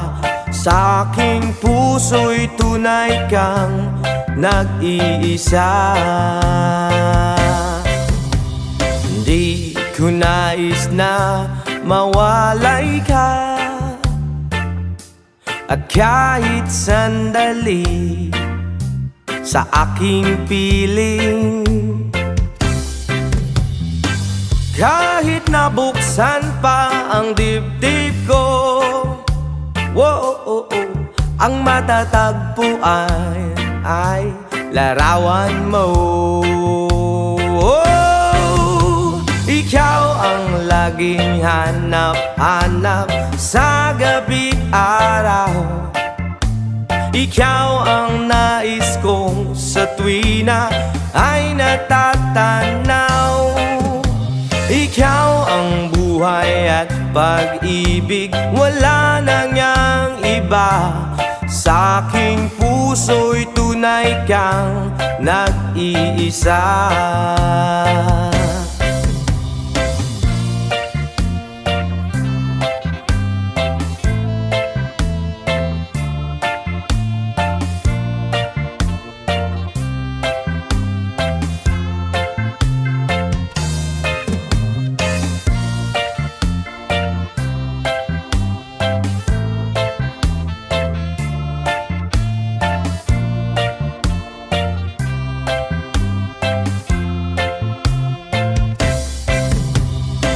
Sa aking puso'y tunay kang nag-iisa. Di ko nais na mawalay ka, at kahit sandali sa aking piling. Kahit nabuksan pa ang dibdib ko, oh, ang matatagpuan ay larawan mo. Oh, ikaw ang laging hanap-hanap sa gabi't araw. Ikaw ang nais kong sa tuwina ay natatanaw. Ikaw ang buhay at pag-ibig, wala na ngang iba. Sa aking puso'y tunay kang nag-iisa.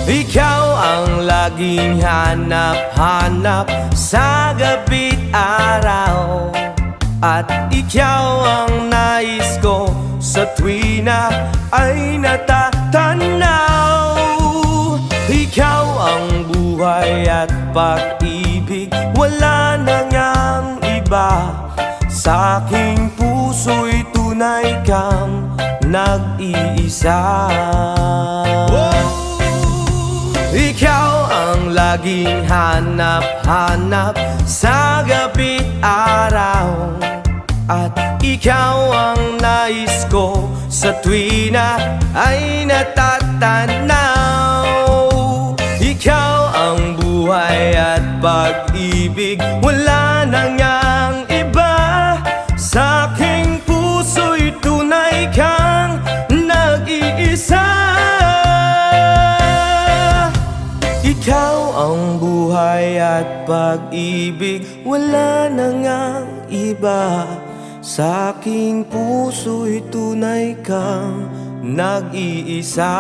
Ikaw ang laging hanap-hanap sa gabi't araw, at ikaw ang nais ko sa tuwina ay natatanaw. Ikaw ang buhay at pag-ibig, wala na ngang iba. Sa aking puso'y tunay kang nag-iisa. Ikaw ang laging hanap-hanap sa gabi't araw, at ikaw ang nais ko sa tuwina ay natatanaw. Ikaw ang buhay at pag-ibig, wala na ngang iba. Sa aking puso'y tunay kang nag-iisa. Ikaw ang buhay at pag-ibig, wala na ngang iba. Sa aking puso'y tunay kang nag-iisa.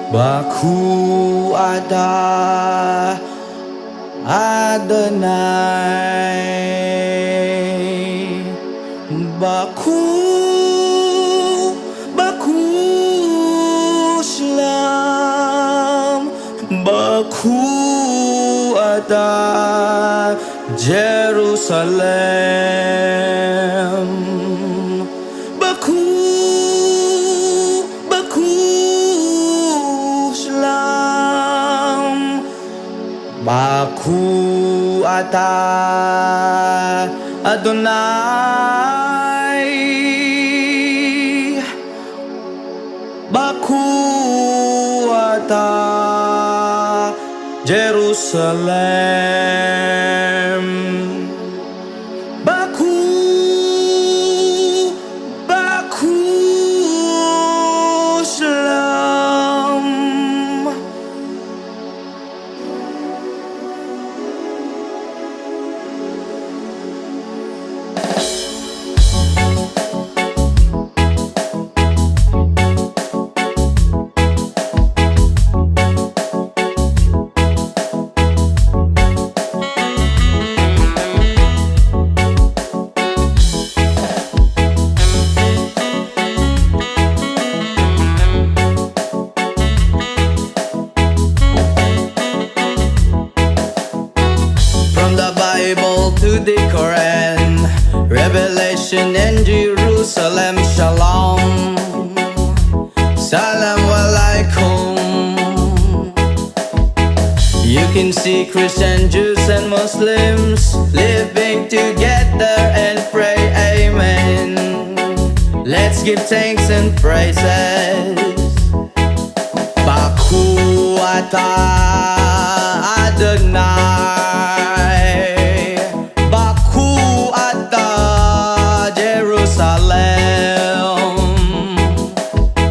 Baku ada Adonai, Baku Shalom, Baku ada Jerusalem, Baku Shalom, Baku ata Adonai, Baku ata Jerusalem, Baku Shalom. To the Quran, Revelation in Jerusalem, Shalom, Salam see Christian, Jews and Muslims living together and pray amen. Let's give thanks and praises. Baku atah Adonai, Baku atah Jerusalem,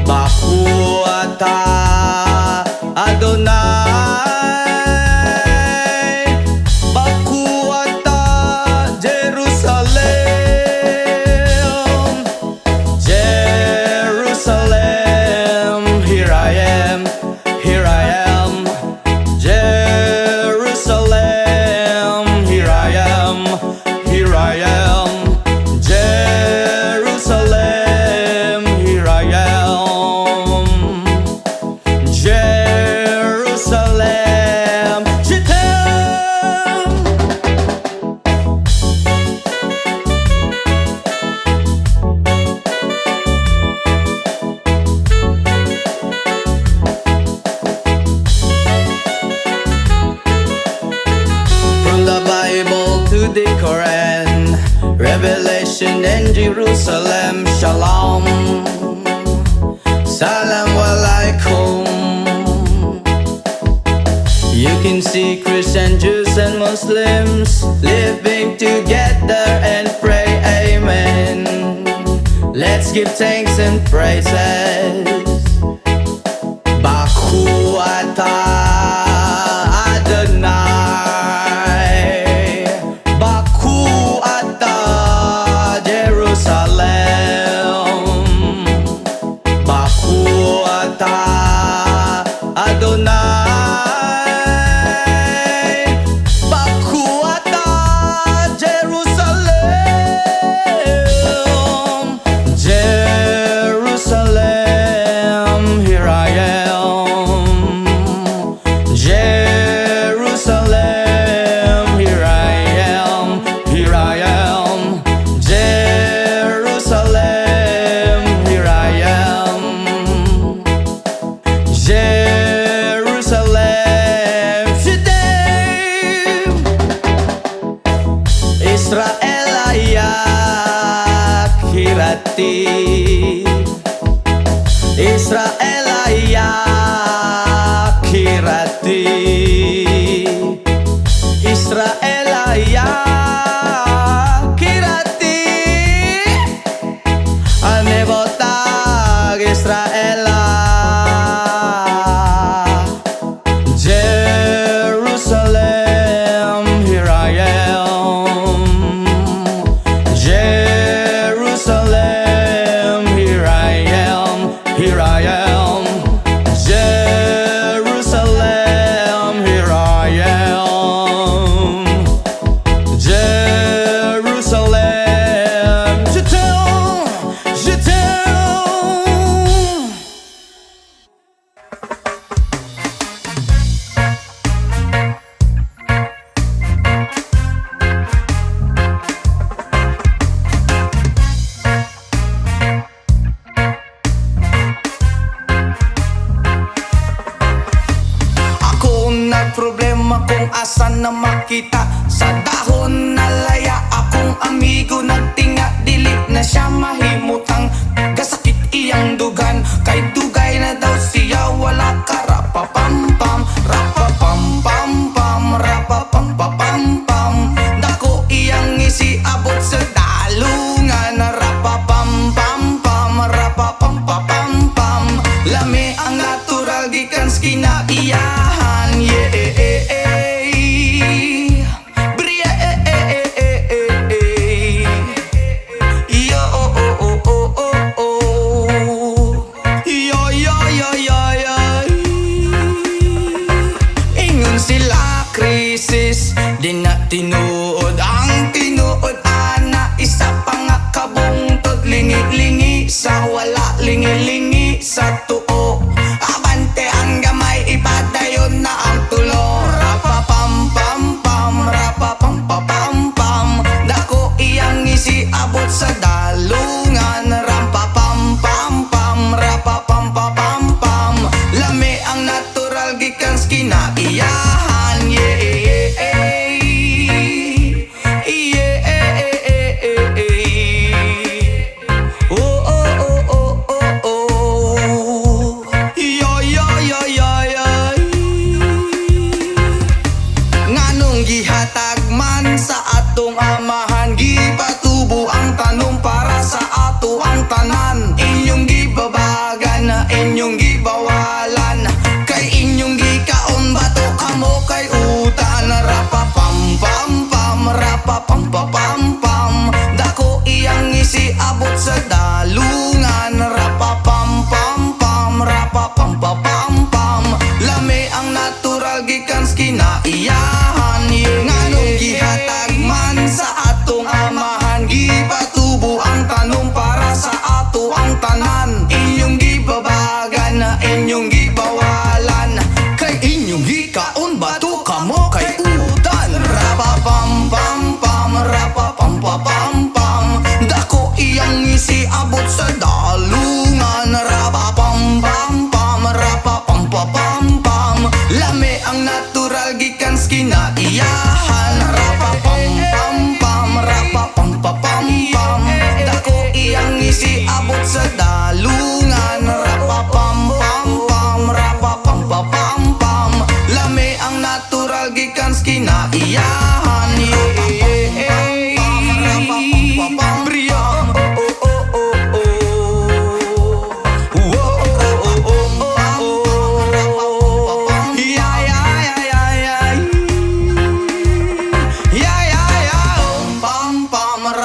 Baku atah Adonai, Baku atah Jerusalem, Jerusalem, here I am, here I am, Jerusalem, here I am, here I am, Jerusalem, here I am, Jerusalem, Shittim. From the Bible to the Quran, Revelation and Jerusalem, Shalom, Salam Alaikum. You can see Christian, Jews and Muslims living together and pray amen. Let's give thanks and praises. Baku atah Adonai, Baku atah Jerusalem, Baku atah Adonai, Baku atah Jerusalem, Jerusalem, here I am, Jerusalem, here I am, here I am, Jerusalem, here I am, Jerusalem, Shittim. Israel ayak hirati, Israel ayak hirati, Israel ayak hirati, ane botag Israel. Jerusalem, here I am, Jerusalem, here I am, here I am, Jerusalem, here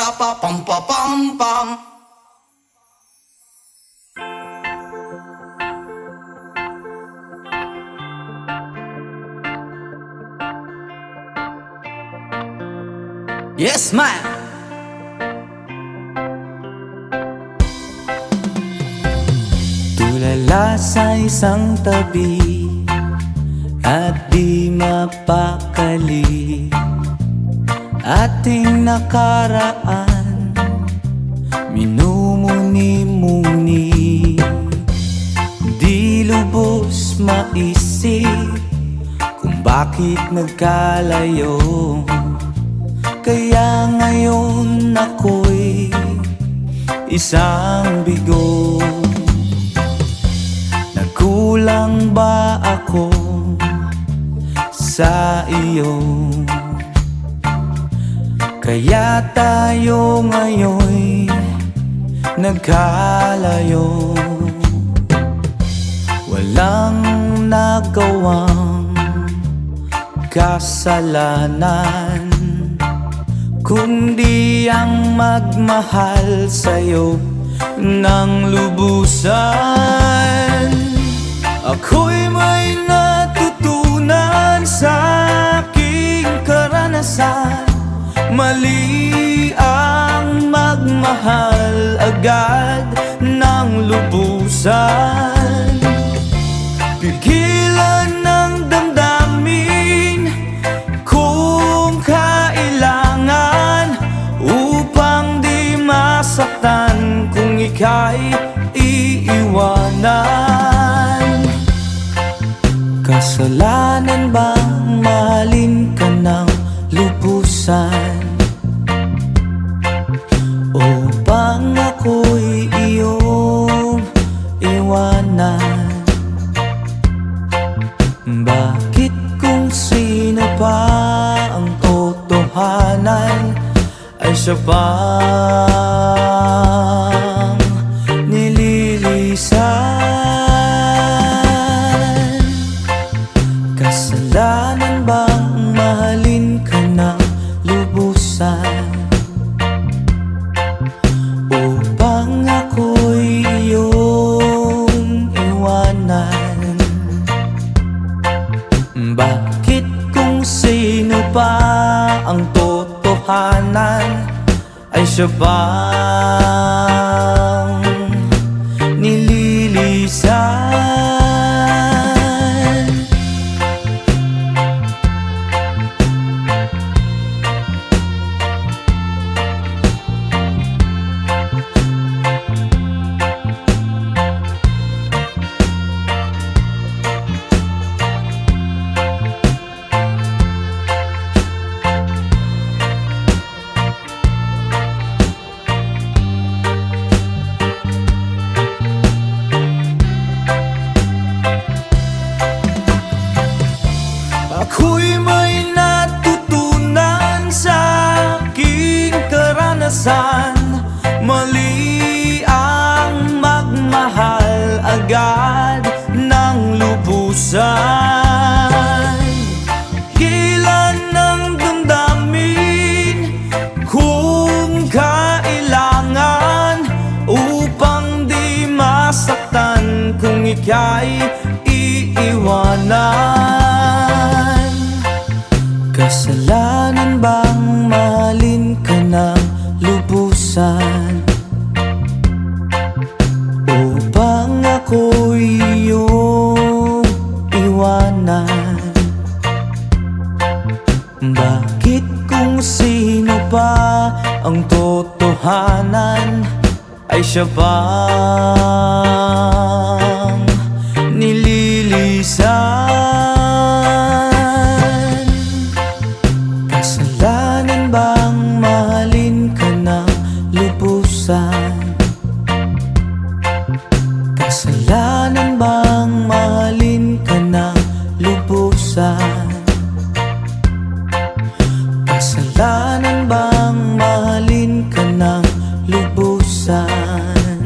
para pa pam pa pam pam. Yes, man! Tulala sa isang tabi at di mapakali, ating nakaraan minumuni-muni, di lubos maisip kung bakit nagkalayo. Kaya ngayon ako'y isang bigo. Nagkulang ba ako sa iyo? Kaya tayo ngayon'y nagkalayo. Walang nagawang kasalanan, kundi ang magmahal sa'yo ng lubusan. Ako'y may natutunan sa aking karanasan. Mali ang magmahal agad ng lubusan. Pigilan ng damdamin kung kailangan, upang di masaktan kung ika'y iiwanan. Kasalanan bang mahalin ka ng lubusan, o bang ako'y iyong iwanan? Bakit kung sino pa ang totohanan ay siya pang nililisan? Kasalanan bang mahalin ka ng lubusan, upang ako'y iyong iwanan? Bakit kung sino pa ang totohanan ay siya pang nililisan? Ako'y may natutunan sa aking karanasan. Mali ang magmahal agad ng lubusan. Gilan ng damdamin kung kailangan, upang di masaktan kung ika'y iiwanan. Kasalanan bang mahalin ka ng lubusan, upang ako'y iyong iwanan? Bakit kung sino pa ang totohanan ay siya pang nililisan? Kasalanan bang mahalin ka ng lubusan, kasalanan bang mahalin ka ng lubusan? Kasalanan bang mahalin ka ng lubusan?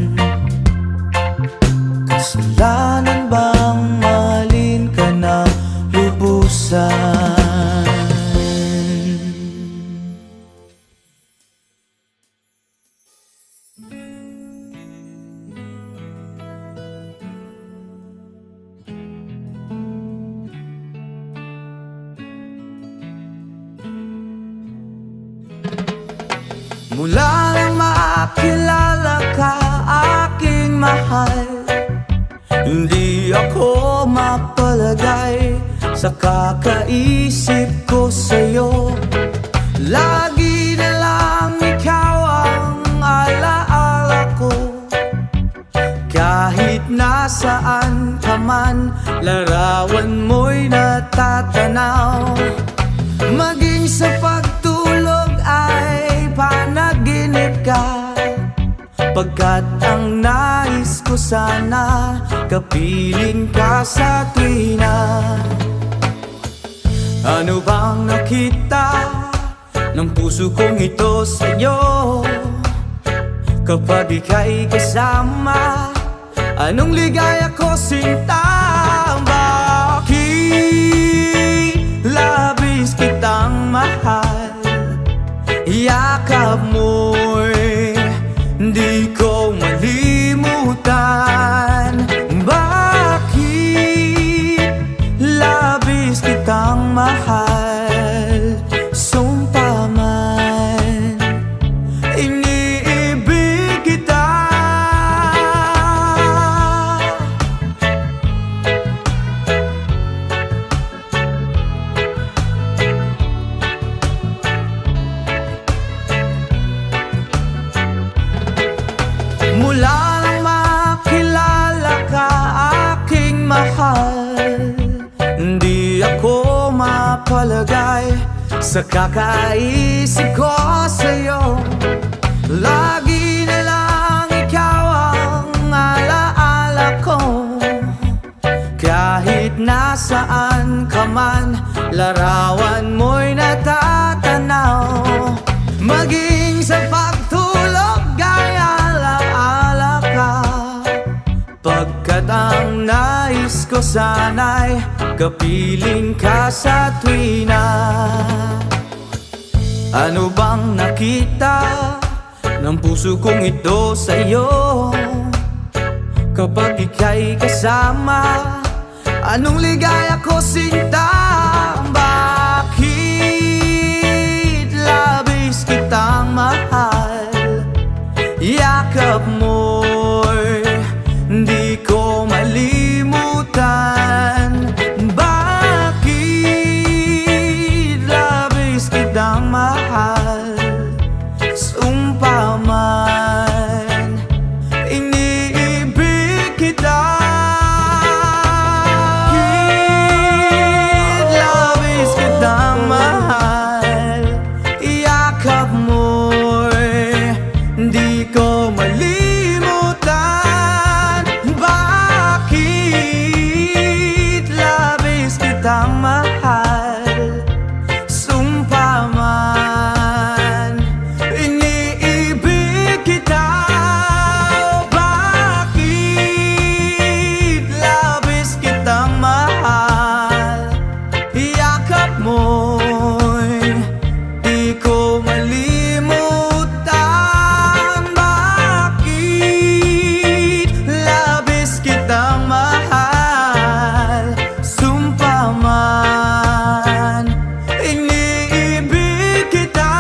Mula nang makilala ka, aking mahal, hindi ako mapalagay sa kakaisip ko sa'yo. Lagi na lang ikaw ang alaala ko. Kahit nasaan ka man, larawan mo'y natatanaw. Maging sa pagtulog ay panaginip ka, pagkat ang nais ko sana, kapiling ka sa tuwina. Ano bang nakita ng puso kong ito sa'yo? Kapag ika'y kasama, anong ligaya ko sinta? Bakit labis kitang mahal? Yakap mo'y di ko malimutan. Bakit labis kitang mahal? Sumpa man, iniibig kita. Mula nang makilala ka, aking mahal, hindi ako mapalagay sa kakaisip ko sa'yo. Lagi na lang ikaw ang alaala ko. Kahit nasaan ka man, larawan mo'y natatanaw. Maging sa pagtulog ay alaala ka, pagkat ang nais ko sana'y kapiling ka sa tuwina. Ano bang nakita ng puso kong ito sa'yo? Kapag ika'y kasama, anong ligaya ko sinta? Bakit labis kitang mahal? Yakap mo'y di ko malimutan. Bakit labis kitang mahal? Sumpa man, iniibig kita. Bakit labis kitang mahal? Yakap mo'y di ko malimutan. Bakit labis kitang mahal? Sumpa man, iniibig kita. Bakit labis kitang mahal? Yakap mo'y di ko malimutan. Bakit labis kitang mahal? Sumpa man, iniibig kita.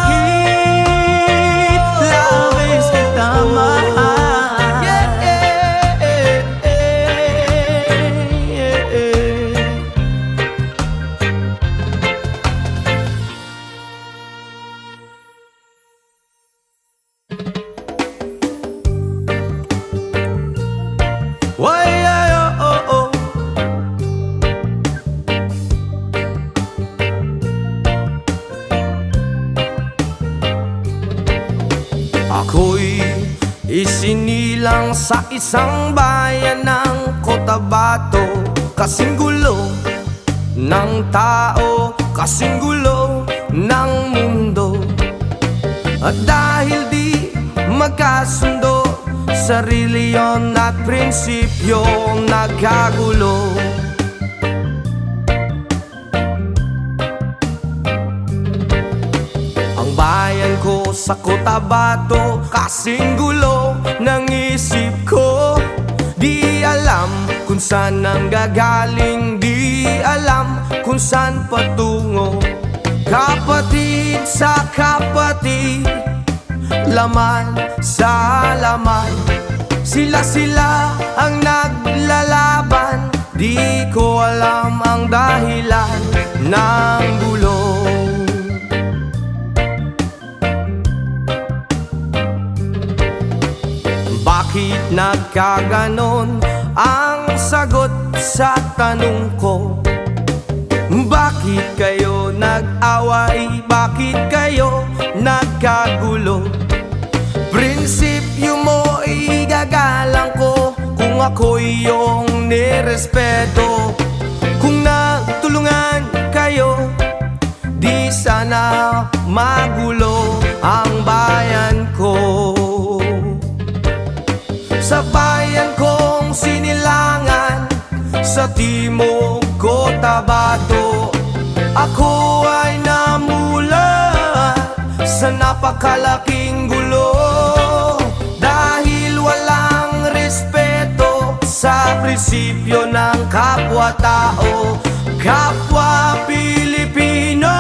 Bakit labis kitang mahal? Why, oh, oh. Ako'y isinilang sa isang bayan ng Cotabato. Kasing gulo ng tao, kasing gulo ng mundo. At dahil di magkasundo sa reliyon at prinsipyo, nagkagulo. Ang bayan ko sa Cotabato, kasing gulo ng isip ko. Di alam kung saan ang gagaling, di alam kung saan patungo. Kapatid sa kapatid, laman sa laman, sila ang naglalaban. Di ko alam ang dahilan ng gulo. Bakit nagkaganon? Ang sagot sa tanong ko. Bakit kayo nag-away? Bakit kayo nagkagulo? Prinsipyo mo igagalang ko kung ako'y iyong nirespeto. Kung nagtulungan kayo, di sana magulo ang bayan ko. Sa bayan kong sinilangan, sa timog Cotabato, ako ay namulat sa napakalaking gulo. Dahil walang respeto sa prinsipyo ng kapwa-tao, kapwa Pilipino,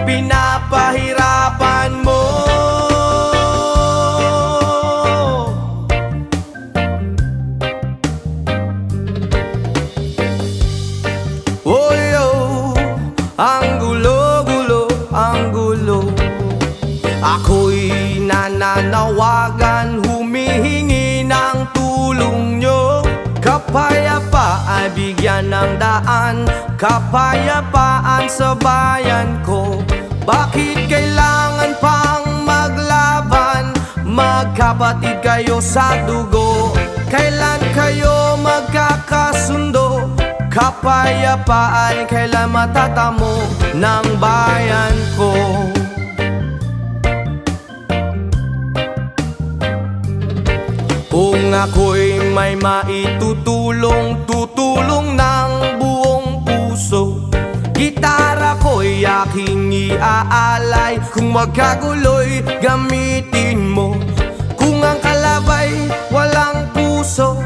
pinapahirapan mo. Ang gulo, ang gulo. Ako'y nananawagan, humihingi ng tulong nyo. Kapayapaan, bigyan ng daan, kapayapaan sa bayan ko. Bakit kailangan pang maglaban? Magkapatid kayo sa dugo. Kailan kayo magkakasundo? Kapayapaan kailan matatamo ng bayan ko? Kung ako'y may maitutulong, tutulong ng buong puso. Gitara ko'y aking iaalay, kung magkagulo'y gamitin mo. Kung ang kalabay walang puso,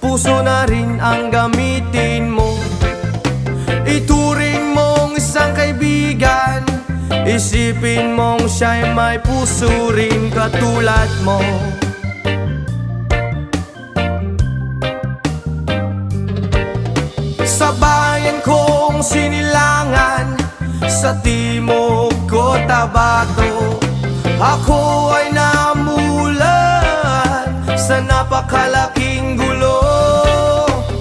puso na rin ang gamitin mo. Ituring mong isang kaibigan, isipin mong siya'y may puso rin katulad mo. Sa bayan kong sinilangan, sa timog Cotabato, ako ay namulat sa napakalaking gulo.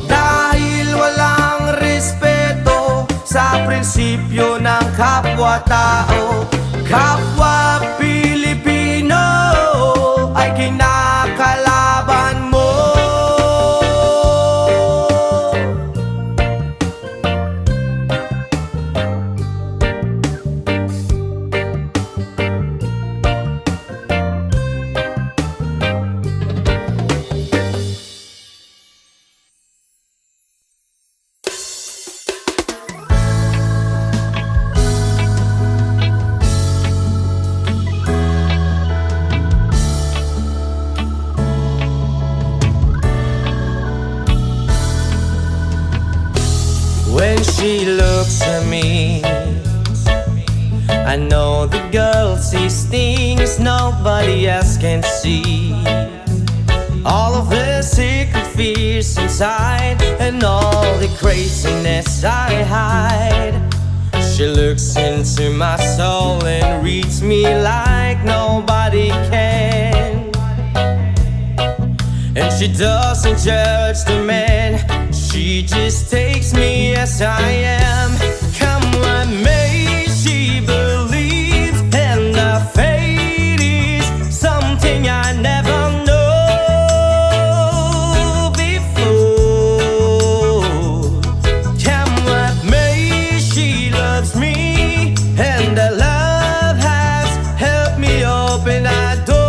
Dahil walang respeto sa prinsipyo ng kapwa-tao, kapwa Pilipino ay kinakalaban mo. When she looks at me, I know the girl sees things nobody else can see. All of the secret fears inside, and all the craziness I hide. She looks into my soul and reads me like nobody can. And she doesn't judge the man, she just takes me as I am. Come what may, she believes, and the fate is something I never know before. Come what may, she loves me, and the love has helped me open that door,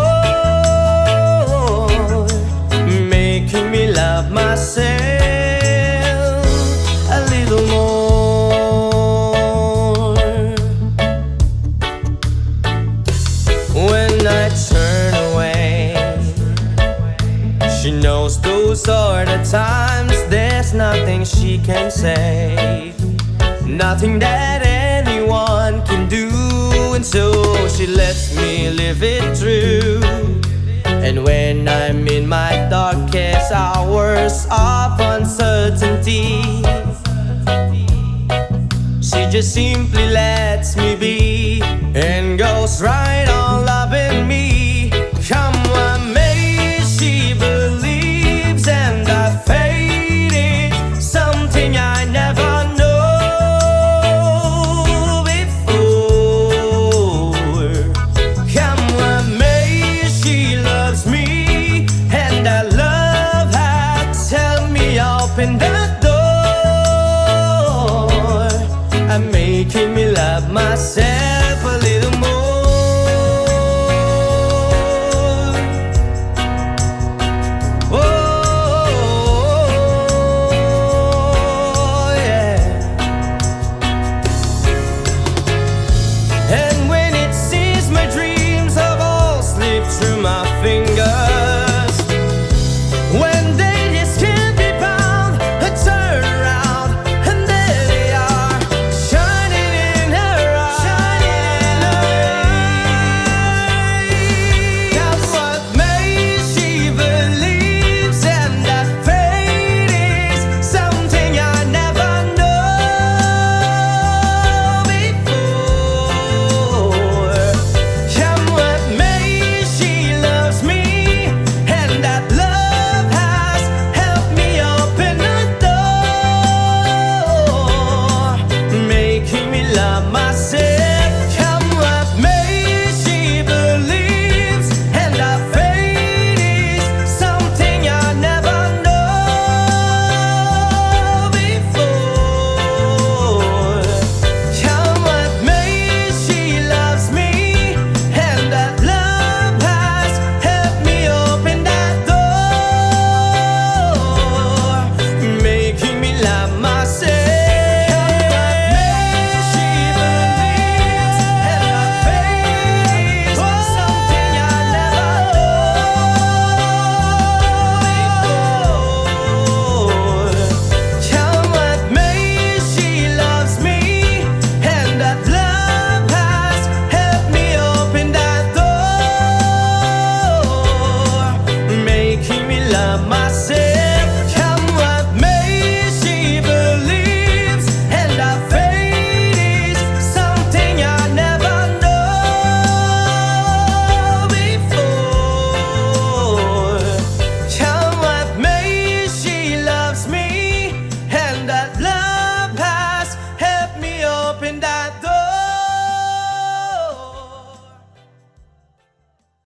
making me love myself a little more. When I turn away, she knows those are the times. There's nothing she can say, nothing that anyone anyone can do. And so she lets me live it through. And when I'm in my darkest hours of uncertainty, she just simply lets me be and goes right on